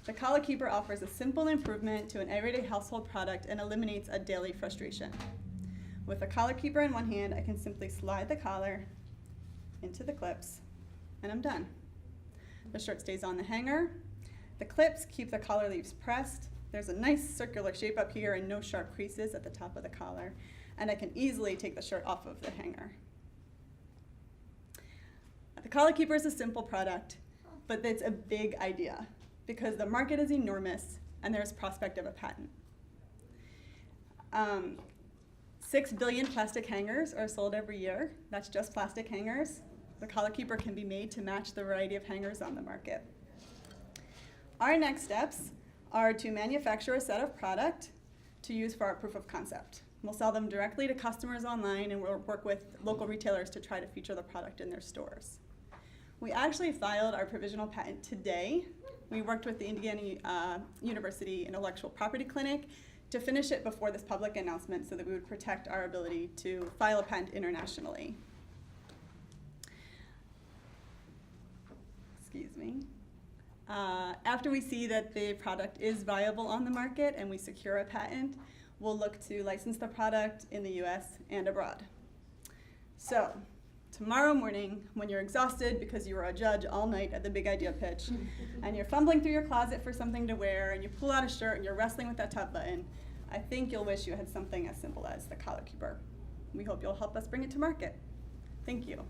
The collar keeper offers a simple improvement to an everyday household product and eliminates a daily frustration. With a collar keeper in one hand, I can simply slide the collar into the clips, and I'm done. The shirt stays on the hanger. The clips keep the collar leaves pressed. There's a nice circular shape up here and no sharp creases at the top of the collar, and I can easily take the shirt off of the hanger. The collar keeper is a simple product, but it's a big idea because the market is enormous and there's prospect of a patent. 6 billion plastic hangers are sold every year. That's just plastic hangers. The collar keeper can be made to match the variety of hangers on the market. Our next steps are to manufacture a set of product to use for our proof of concept. We'll sell them directly to customers online, and we'll work with local retailers to try to feature the product in their stores. We actually filed our provisional patent today. We worked with the Indiana University Intellectual Property Clinic to finish it before this public announcement so that we would protect our ability to file a patent internationally. Excuse me. After we see that the product is viable on the market and we secure a patent, we'll look to license the product in the US and abroad. So, tomorrow morning, when you're exhausted because you were a judge all night at the Big Idea pitch, and you're fumbling through your closet for something to wear, and you pull out a shirt and you're wrestling with that top button, I think you'll wish you had something as simple as the collar keeper. We hope you'll help us bring it to market. Thank you.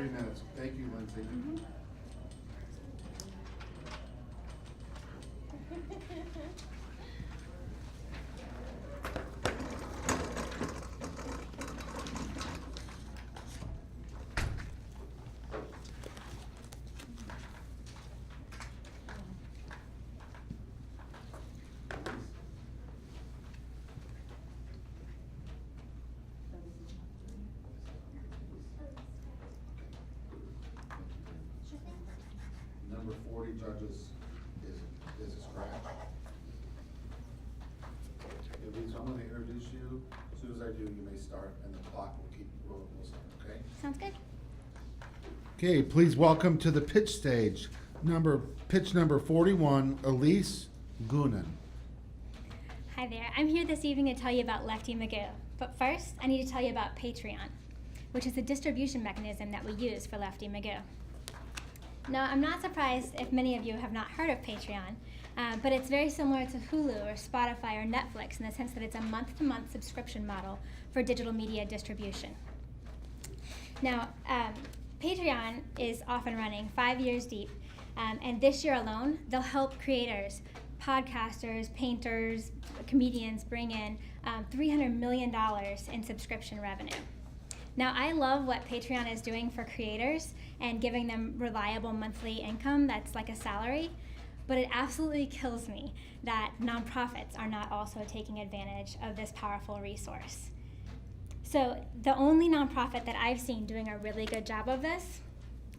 3 minutes. Thank you, Lindsay. Number 40 judges is a scratch. Okay, so I'm gonna introduce you. As soon as I do, you may start, and the clock will start, okay? Sounds good. Okay, please welcome to the pitch stage, pitch number 41, Elise Goonan. Hi there. I'm here this evening to tell you about Lefty Magoo. But first, I need to tell you about Patreon, which is the distribution mechanism that we use for Lefty Magoo. Now, I'm not surprised if many of you have not heard of Patreon, but it's very similar to Hulu or Spotify or Netflix in the sense that it's a month-to-month subscription model for digital media distribution. Now, Patreon is off and running 5 years deep, and this year alone, they'll help creators, podcasters, painters, comedians bring in $300 million in subscription revenue. Now, I love what Patreon is doing for creators and giving them reliable monthly income that's like a salary, but it absolutely kills me that nonprofits are not also taking advantage of this powerful resource. So the only nonprofit that I've seen doing a really good job of this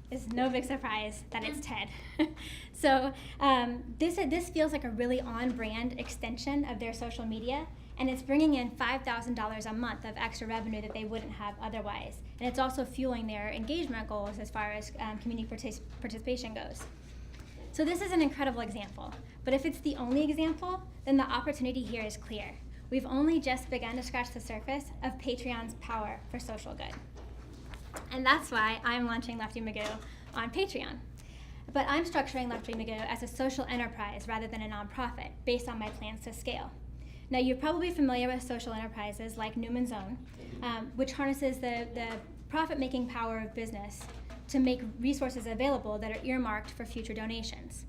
is no big surprise that it's TED. So this feels like a really on-brand extension of their social media, and it's bringing in $5,000 a month of extra revenue that they wouldn't have otherwise. And it's also fueling their engagement goals as far as community participation goes. So this is an incredible example, but if it's the only example, then the opportunity here is clear. We've only just begun to scratch the surface of Patreon's power for social good. And that's why I'm launching Lefty Magoo on Patreon. But I'm structuring Lefty Magoo as a social enterprise rather than a nonprofit based on my plans to scale. Now, you're probably familiar with social enterprises like Newman's Own, which harnesses the profit-making power of business to make resources available that are earmarked for future donations.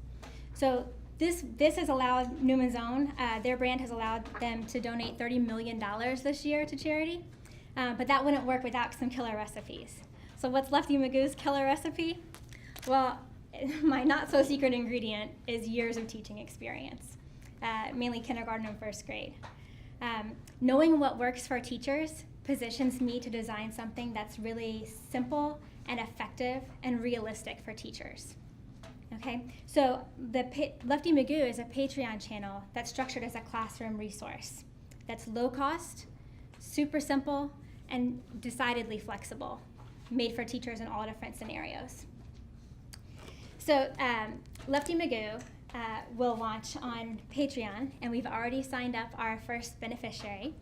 So this has allowed Newman's Own, their brand has allowed them to donate $30 million this year to charity, but that wouldn't work without some killer recipes. So what's Lefty Magoo's killer recipe? Well, my not-so-secret ingredient is years of teaching experience. Mainly kindergarten and first grade. Knowing what works for teachers positions me to design something that's really simple and effective and realistic for teachers. Okay, so Lefty Magoo is a Patreon channel that's structured as a classroom resource that's low cost, super simple, and decidedly flexible, made for teachers in all different scenarios. So Lefty Magoo will launch on Patreon, and we've already signed up our first beneficiary.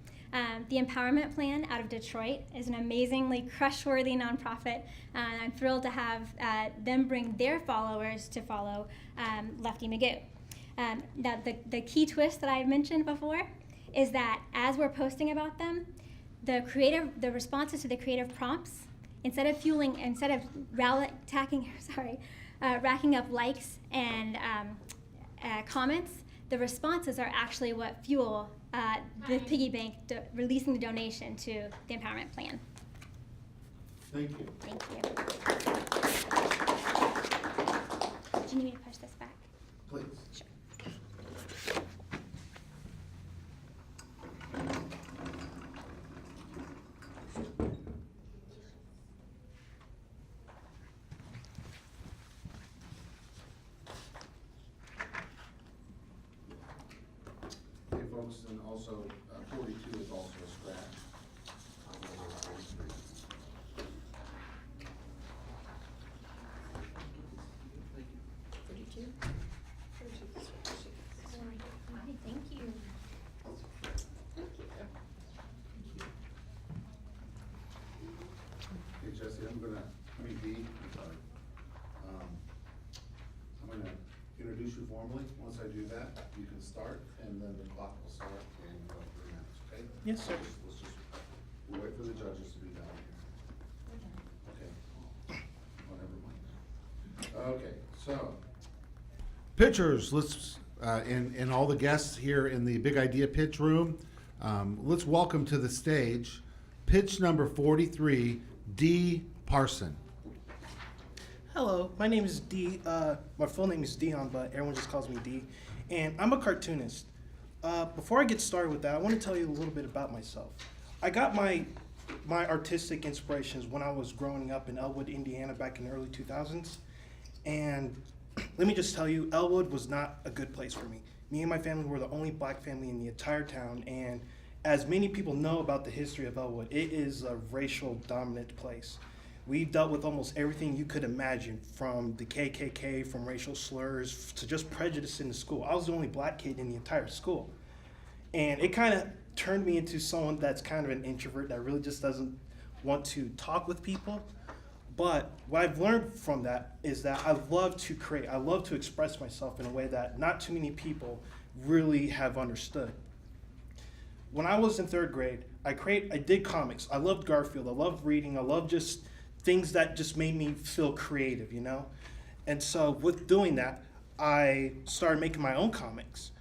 The Empowerment Plan out of Detroit is an amazingly crush-worthy nonprofit. I'm thrilled to have them bring their followers to follow Lefty Magoo. Now, the key twist that I mentioned before is that as we're posting about them, the responses to the creative prompts, instead of racking up likes and comments, the responses are actually what fuel the piggy bank releasing the donation to the Empowerment Plan. Thank you. Thank you. Do you need me to push this back? Please. Sure. Okay, folks, and also 42 is also a scratch. Thank you. Okay, Jesse, I'm sorry. I'm gonna introduce you formally. Once I do that, you can start, and then the clock will start in 3 minutes, okay? Yes, sir. We'll wait for the judges to be down here. Okay. Okay, so. Pitchers, let's, and all the guests here in the Big Idea Pitch Room, let's welcome to the stage pitch number 43, D. Parson. Hello, my name is D. My full name is Dion, but everyone just calls me D. And I'm a cartoonist. Before I get started with that, I want to tell you a little bit about myself. I got my artistic inspirations when I was growing up in Elwood, Indiana back in the early 2000s. And let me just tell you, Elwood was not a good place for me. Me and my family were the only black family in the entire town, and as many people know about the history of Elwood, it is a racial dominant place. We dealt with almost everything you could imagine, from the KKK, from racial slurs, to just prejudice in the school. I was the only black kid in the entire school. And it kind of turned me into someone that's kind of an introvert that really just doesn't want to talk with people. But what I've learned from that is that I love to create. I love to express myself in a way that not too many people really have understood. When I was in 3rd grade, I did comics. I loved Garfield. I loved reading. I loved just things that just made me feel creative, you know? And so with doing that, I started making my own comics.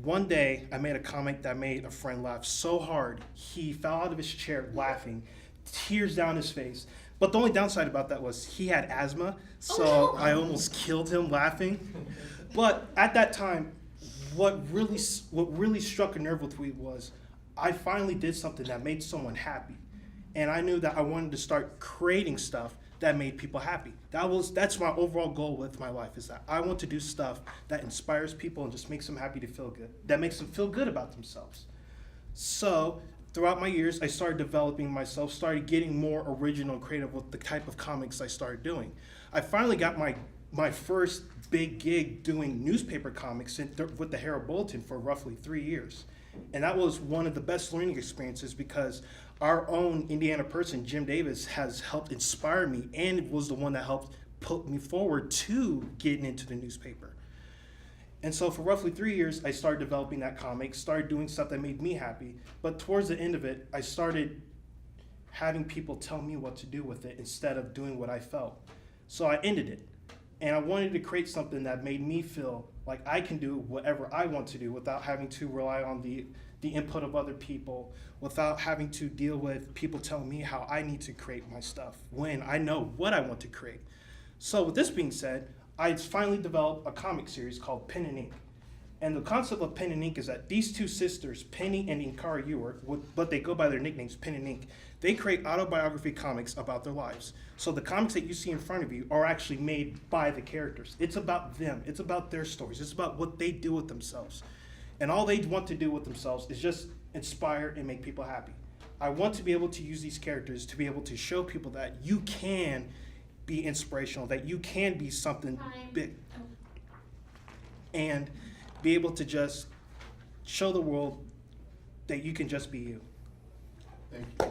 One day, I made a comic that made a friend laugh so hard, he fell out of his chair laughing, tears down his face. But the only downside about that was he had asthma, so I almost killed him laughing. But at that time, what really struck a nerve with me was I finally did something that made someone happy. And I knew that I wanted to start creating stuff that made people happy. That's my overall goal with my life, is that I want to do stuff that inspires people and just makes them happy to feel good, that makes them feel good about themselves. So throughout my years, I started developing myself, started getting more original and creative with the type of comics I started doing. I finally got my first big gig doing newspaper comics with the Herald Bulletin for roughly 3 years. And that was one of the best learning experiences because our own Indiana person, Jim Davis, has helped inspire me and was the one that helped put me forward to getting into the newspaper. And so for roughly 3 years, I started developing that comic, started doing stuff that made me happy. But towards the end of it, I started having people tell me what to do with it instead of doing what I felt. So I ended it. And I wanted to create something that made me feel like I can do whatever I want to do without having to rely on the input of other people, without having to deal with people telling me how I need to create my stuff when I know what I want to create. So with this being said, I finally developed a comic series called Pen and Ink. And the concept of Pen and Ink is that these two sisters, Penny and Inkara Ewart, but they go by their nicknames, Pen and Ink, they create autobiography comics about their lives. So the comics that you see in front of you are actually made by the characters. It's about them. It's about their stories. It's about what they do with themselves. And all they want to do with themselves is just inspire and make people happy. I want to be able to use these characters to be able to show people that you can be inspirational, that you can be something big, and be able to just show the world that you can just be you. Thank you.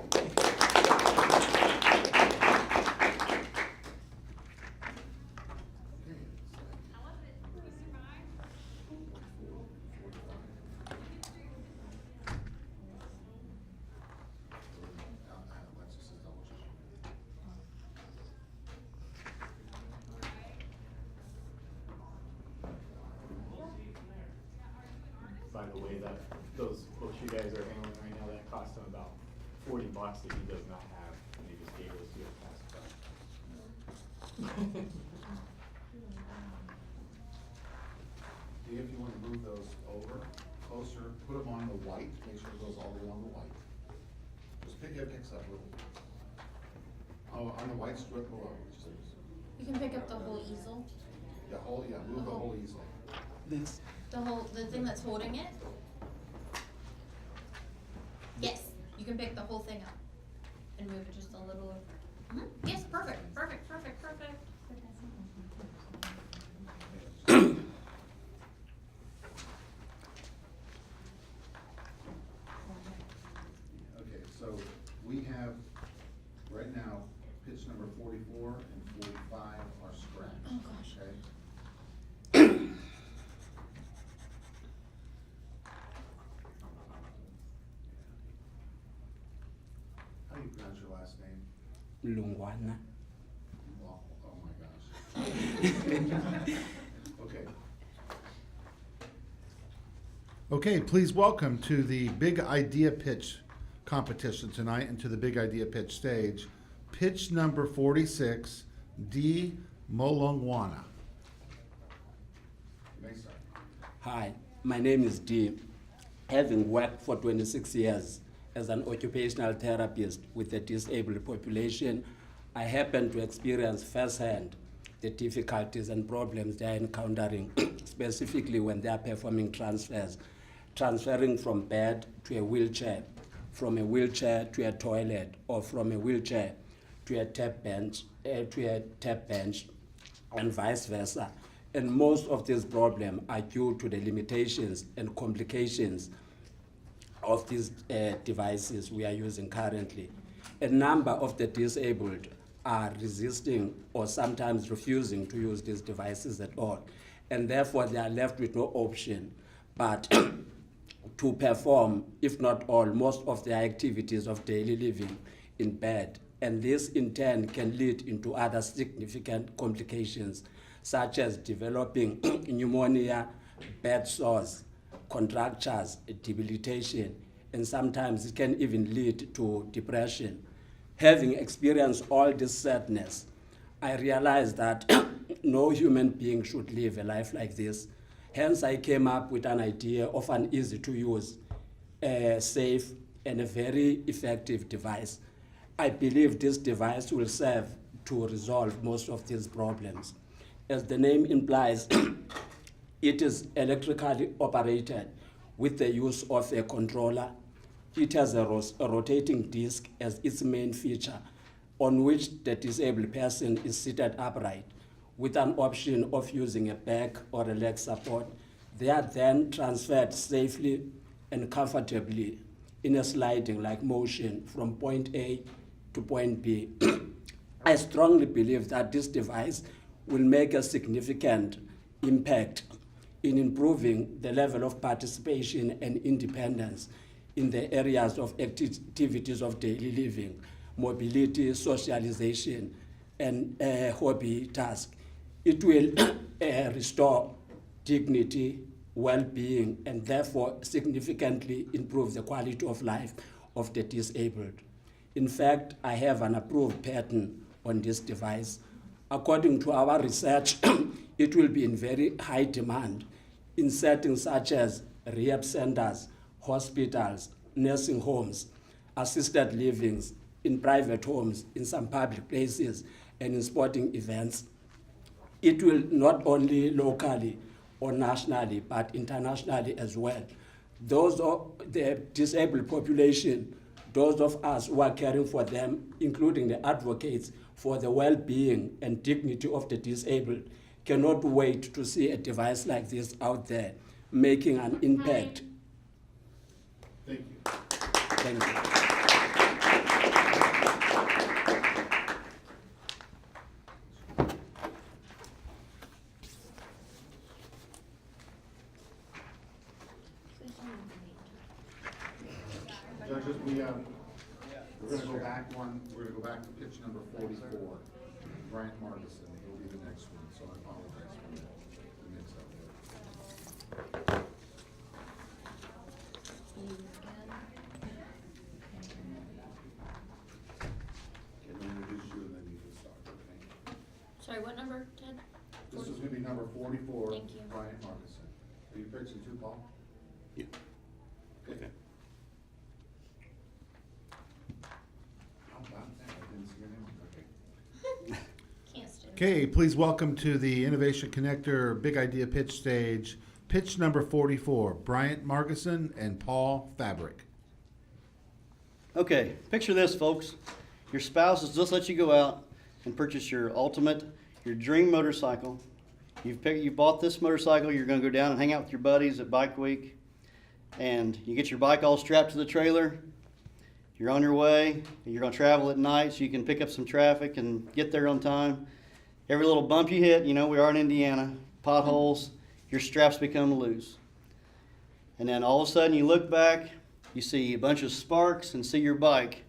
By the way, that those books you guys are handling right now, that cost him about $40 that he does not have, and he just gave those to us past If you want to move those over closer, put them on the white, make sure it goes all the way on the white. Just pick it picks up a little. Oh, on the white strip below. You can pick up the whole easel. Move the whole easel. This. The thing that's holding it? Yes, you can pick the whole thing up and move it just a little over. Yes, perfect. Okay, so we have, right now, pitch number 44 and 45 are scratched. Oh, gosh. Okay? How do you pronounce your last name? Lungwana. Oh my gosh. Okay. Okay, please welcome to the Big Idea Pitch competition tonight and to the Big Idea Pitch stage, pitch number 46, D. Molongwana. You may start. Hi, my name is Dee. Having worked for 26 years as an occupational therapist with the disabled population, I happen to experience firsthand the difficulties and problems they are encountering, specifically when they are performing transfers, transferring from bed to a wheelchair, from a wheelchair to a toilet, or from a wheelchair to a tap bench, and vice versa. And most of these problems are due to the limitations and complications of these devices we are using currently. A number of the disabled are resisting or sometimes refusing to use these devices at all. And therefore they are left with no option but to perform, if not all, most of their activities of daily living in bed. And this in turn can lead into other significant complications, such as developing pneumonia, bed sores, contractures, debilitation, and sometimes it can even lead to depression. Having experienced all this sadness, I realized that no human being should live a life like this. Hence, I came up with an idea of an easy-to-use, safe, and a very effective device. I believe this device will serve to resolve most of these problems. As the name implies, it is electrically operated with the use of a controller. It has a rotating disc as its main feature, on which the disabled person is seated upright, with an option of using a back or a leg support. They are then transferred safely and comfortably in a sliding-like motion from point A to point B. I strongly believe that this device will make a significant impact in improving the level of participation and independence in the areas of activities of daily living, mobility, socialization, and hobby tasks. It will restore dignity, well-being, and therefore significantly improve the quality of life of the disabled. In fact, I have an approved patent on this device. According to our research, it will be in very high demand in settings such as rehab centers, hospitals, nursing homes, assisted livings, in private homes, in some public places, and in sporting events. It will not only locally or nationally, but internationally as well. Those of the disabled population, those of us who are caring for them, including the advocates for the well-being and dignity of the disabled, cannot wait to see a device like this out there making an impact. Thank you. Thank you. Judges, we're going to go back one. We're going to go back to pitch number 44. Bryant Margison will be the next one, so I apologize for the mix-up there. Okay, we'll introduce you and then you can start, okay? Sorry, what number, Ted? This is going to be number 44. Thank you. Bryant Margison. Are you pitching too, Paul? Yeah. Okay. How about that? I didn't see your name. Okay. Can't stand it. Okay, please welcome to the Innovation Connector Big Idea Pitch stage, pitch number 44, Bryant Margison and Paul Fabric. Okay, picture this, folks. Your spouse has just let you go out and purchase your dream motorcycle. You bought this motorcycle, you're gonna go down and hang out with your buddies at Bike Week, and you get your bike all strapped to the trailer. You're on your way, and you're gonna travel at night so you can pick up some traffic and get there on time. Every little bump you hit, we are in Indiana, potholes, your straps become loose. And then all of a sudden you look back, you see a bunch of sparks and see your bike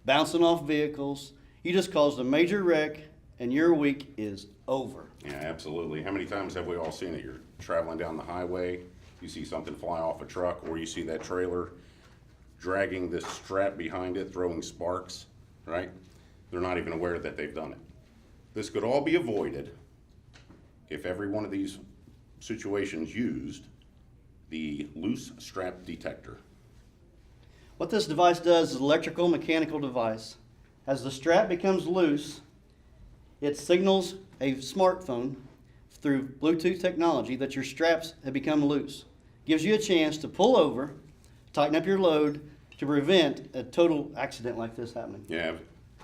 bouncing off vehicles. You just caused a major wreck and your week is over. Yeah, absolutely. How many times have we all seen it? You're traveling down the highway, you see something fly off a truck, or you see that trailer dragging this strap behind it, throwing sparks, right? They're not even aware that they've done it. This could all be avoided if every one of these situations used the loose strap detector. What this device does is an electrical mechanical device. As the strap becomes loose, it signals a smartphone through Bluetooth technology that your straps have become loose. Gives you a chance to pull over, tighten up your load to prevent a total accident like this happening. Yeah,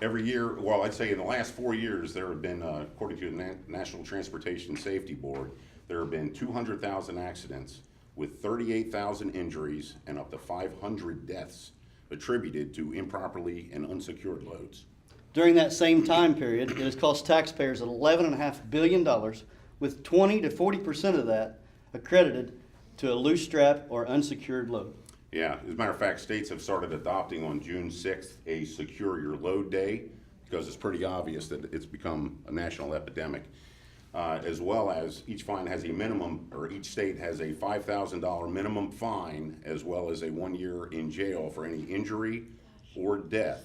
every year, well, I'd say in the last 4 years, there have been, according to the National Transportation Safety Board, there have been 200,000 accidents with 38,000 injuries and up to 500 deaths attributed to improperly and unsecured loads. During that same time period, it has cost taxpayers $11.5 billion, with 20 to 40% of that accredited to a loose strap or unsecured load. Yeah, as a matter of fact, states have started adopting on June 6th a Secure Your Load Day because it's pretty obvious that it's become a national epidemic. As well as each fine has a minimum, or each state has a $5,000 minimum fine, as well as a 1 year in jail for any injury or death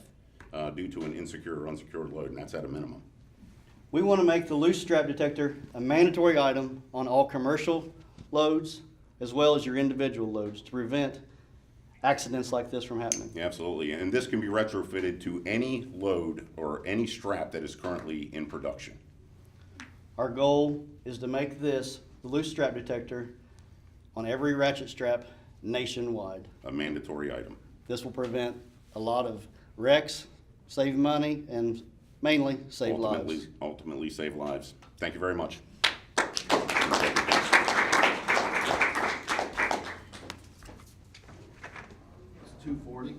due to an insecure or unsecured load, and that's at a minimum. We want to make the loose strap detector a mandatory item on all commercial loads as well as your individual loads to prevent accidents like this from happening. Yeah, absolutely, and this can be retrofitted to any load or any strap that is currently in production. Our goal is to make this the loose strap detector on every ratchet strap nationwide. A mandatory item. This will prevent a lot of wrecks, save money, and mainly save lives. Ultimately save lives. Thank you very much. It's 240.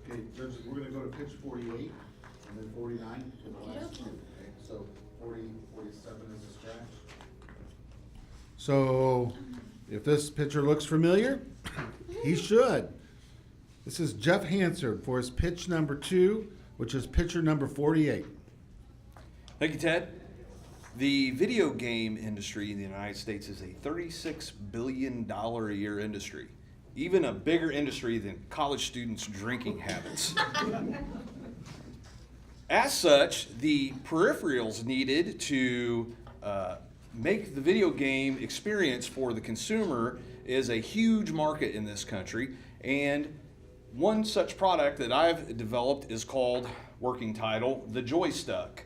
Okay, judges, we're gonna go to pitch 48 and then 49 for the last two. Okay, so 40, 47 is a scratch. So if this pitcher looks familiar, he should. This is Jeff Hansard for his pitch number 2, which is pitcher number 48. Thank you, Ted. The video game industry in the United States is a $36 billion a year industry, even a bigger industry than college students' drinking habits. As such, the peripherals needed to make the video game experience for the consumer is a huge market in this country, and one such product that I've developed is called, working title, the Joystuck.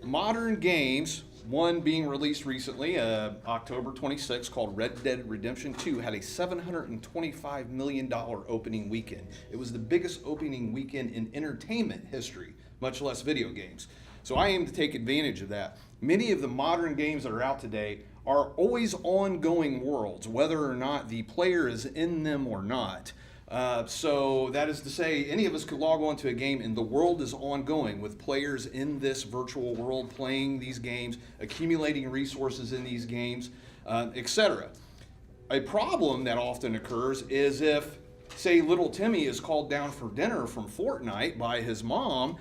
Modern games, one being released recently, October 26, called Red Dead Redemption 2, had a $725 million opening weekend. It was the biggest opening weekend in entertainment history, much less video games. So I aim to take advantage of that. Many of the modern games that are out today are always ongoing worlds, whether or not the player is in them or not. So that is to say, any of us could log on to a game and the world is ongoing with players in this virtual world playing these games, accumulating resources in these games, etc. A problem that often occurs is if, say, little Timmy is called down for dinner from Fortnite by his mom,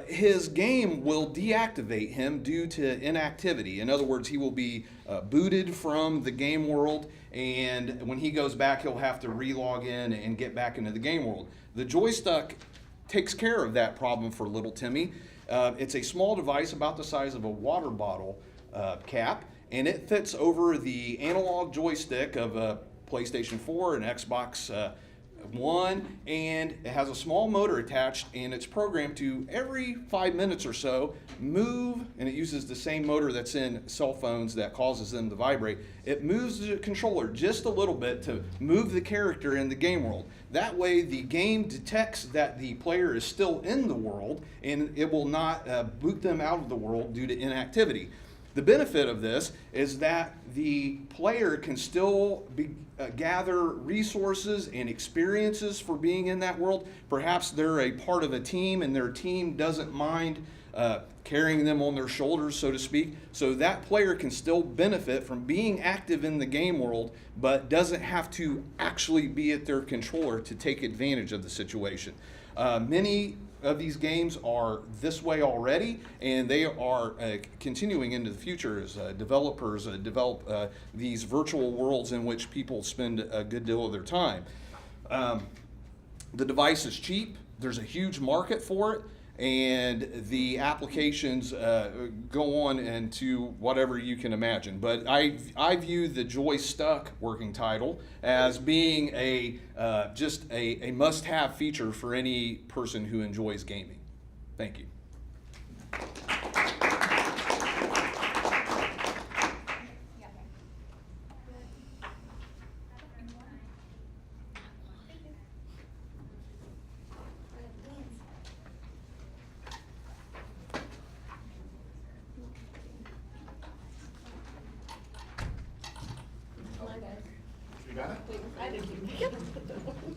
his game will deactivate him due to inactivity. In other words, he will be booted from the game world, and when he goes back, he'll have to re-log in and get back into the game world. The Joystuck takes care of that problem for little Timmy. It's a small device about the size of a water bottle cap, and it fits over the analog joystick of a PlayStation 4 and Xbox One, and it has a small motor attached, and it's programmed to every 5 minutes or so move, and it uses the same motor that's in cell phones that causes them to vibrate. It moves the controller just a little bit to move the character in the game world. That way the game detects that the player is still in the world, and it will not boot them out of the world due to inactivity. The benefit of this is that the player can still gather resources and experiences for being in that world. Perhaps they're a part of a team and their team doesn't mind carrying them on their shoulders, so to speak. So that player can still benefit from being active in the game world, but doesn't have to actually be at their controller to take advantage of the situation. Many of these games are this way already, and they are continuing into the future as developers develop these virtual worlds in which people spend a good deal of their time. The device is cheap. There's a huge market for it, and the applications go on into whatever you can imagine. But I view the Joy Stuck working title as being just a must-have feature for any person who enjoys gaming. Thank you. You got it? Yep.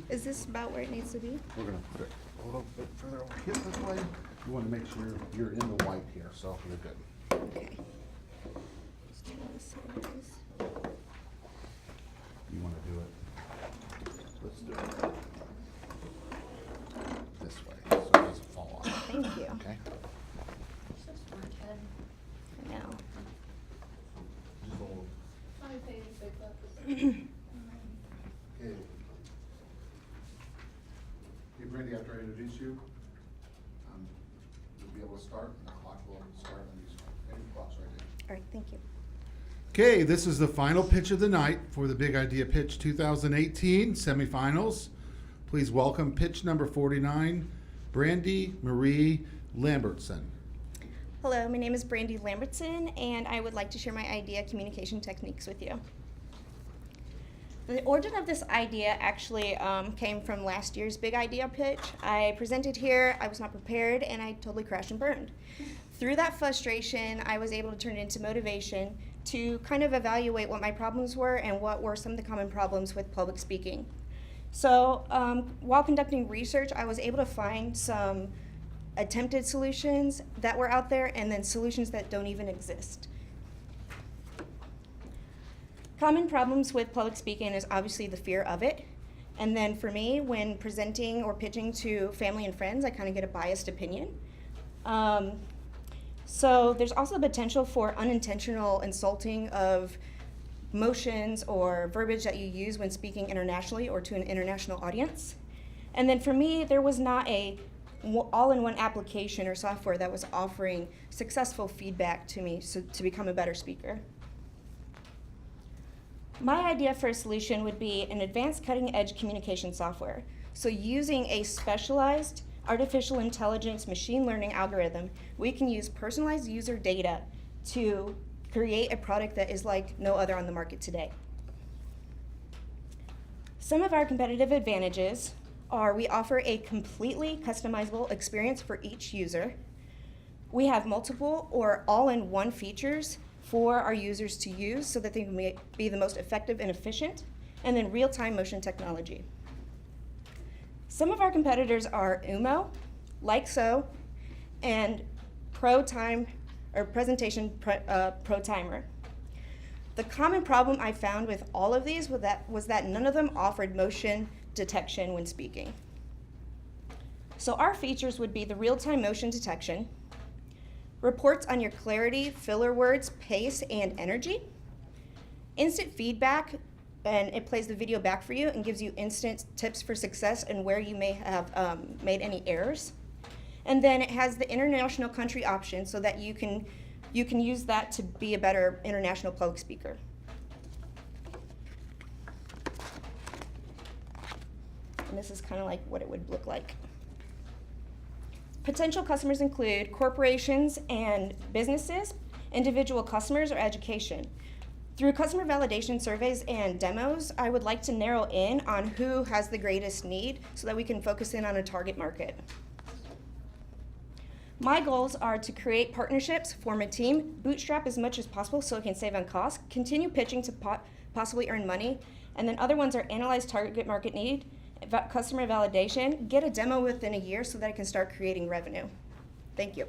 Is this about where it needs to be? We're gonna put it a little bit further over here this way. You wanna make sure you're in the white here, so you're good. Okay. You wanna do it? Let's do it this way, so it doesn't fall off. Thank you. Okay? Now. Just hold. Okay. Hey, Brandy, after I introduce you, you'll be able to start, and the clock will start on these, and the clock's right there. All right, thank you. Okay, this is the final pitch of the night for the Big Idea Pitch 2018 semifinals. Please welcome pitch number 49, Brandy Marie Lambertson. Hello, my name is Brandy Lambertson, and I would like to share my idea communication techniques with you. The origin of this idea actually came from last year's Big Idea Pitch. I presented here, I was not prepared, and I totally crashed and burned. Through that frustration, I was able to turn it into motivation to kind of evaluate what my problems were and what were some of the common problems with public speaking. So while conducting research, I was able to find some attempted solutions that were out there and then solutions that don't even exist. Common problems with public speaking is obviously the fear of it. And then for me, when presenting or pitching to family and friends, I kind of get a biased opinion. So there's also the potential for unintentional insulting of motions or verbiage that you use when speaking internationally or to an international audience. And then for me, there was not a all-in-one application or software that was offering successful feedback to me to become a better speaker. My idea for a solution would be an advanced cutting-edge communication software. So using a specialized artificial intelligence machine learning algorithm, we can use personalized user data to create a product that is like no other on the market today. Some of our competitive advantages are we offer a completely customizable experience for each user. We have multiple or all-in-one features for our users to use so that they can be the most effective and efficient, and then real-time motion technology. Some of our competitors are Umo, Like So, and Presentation Pro Timer. The common problem I found with all of these was that none of them offered motion detection when speaking. So our features would be the real-time motion detection, reports on your clarity, filler words, pace, and energy, instant feedback, and it plays the video back for you and gives you instant tips for success and where you may have made any errors. And then it has the international country option so that you can use that to be a better international public speaker. And this is kind of like what it would look like. Potential customers include corporations and businesses, individual customers, or education. Through customer validation surveys and demos, I would like to narrow in on who has the greatest need so that we can focus in on a target market. My goals are to create partnerships, form a team, bootstrap as much as possible so it can save on costs, continue pitching to possibly earn money, and then other ones are analyze target market need, customer validation, get a demo within a year so that I can start creating revenue. Thank you.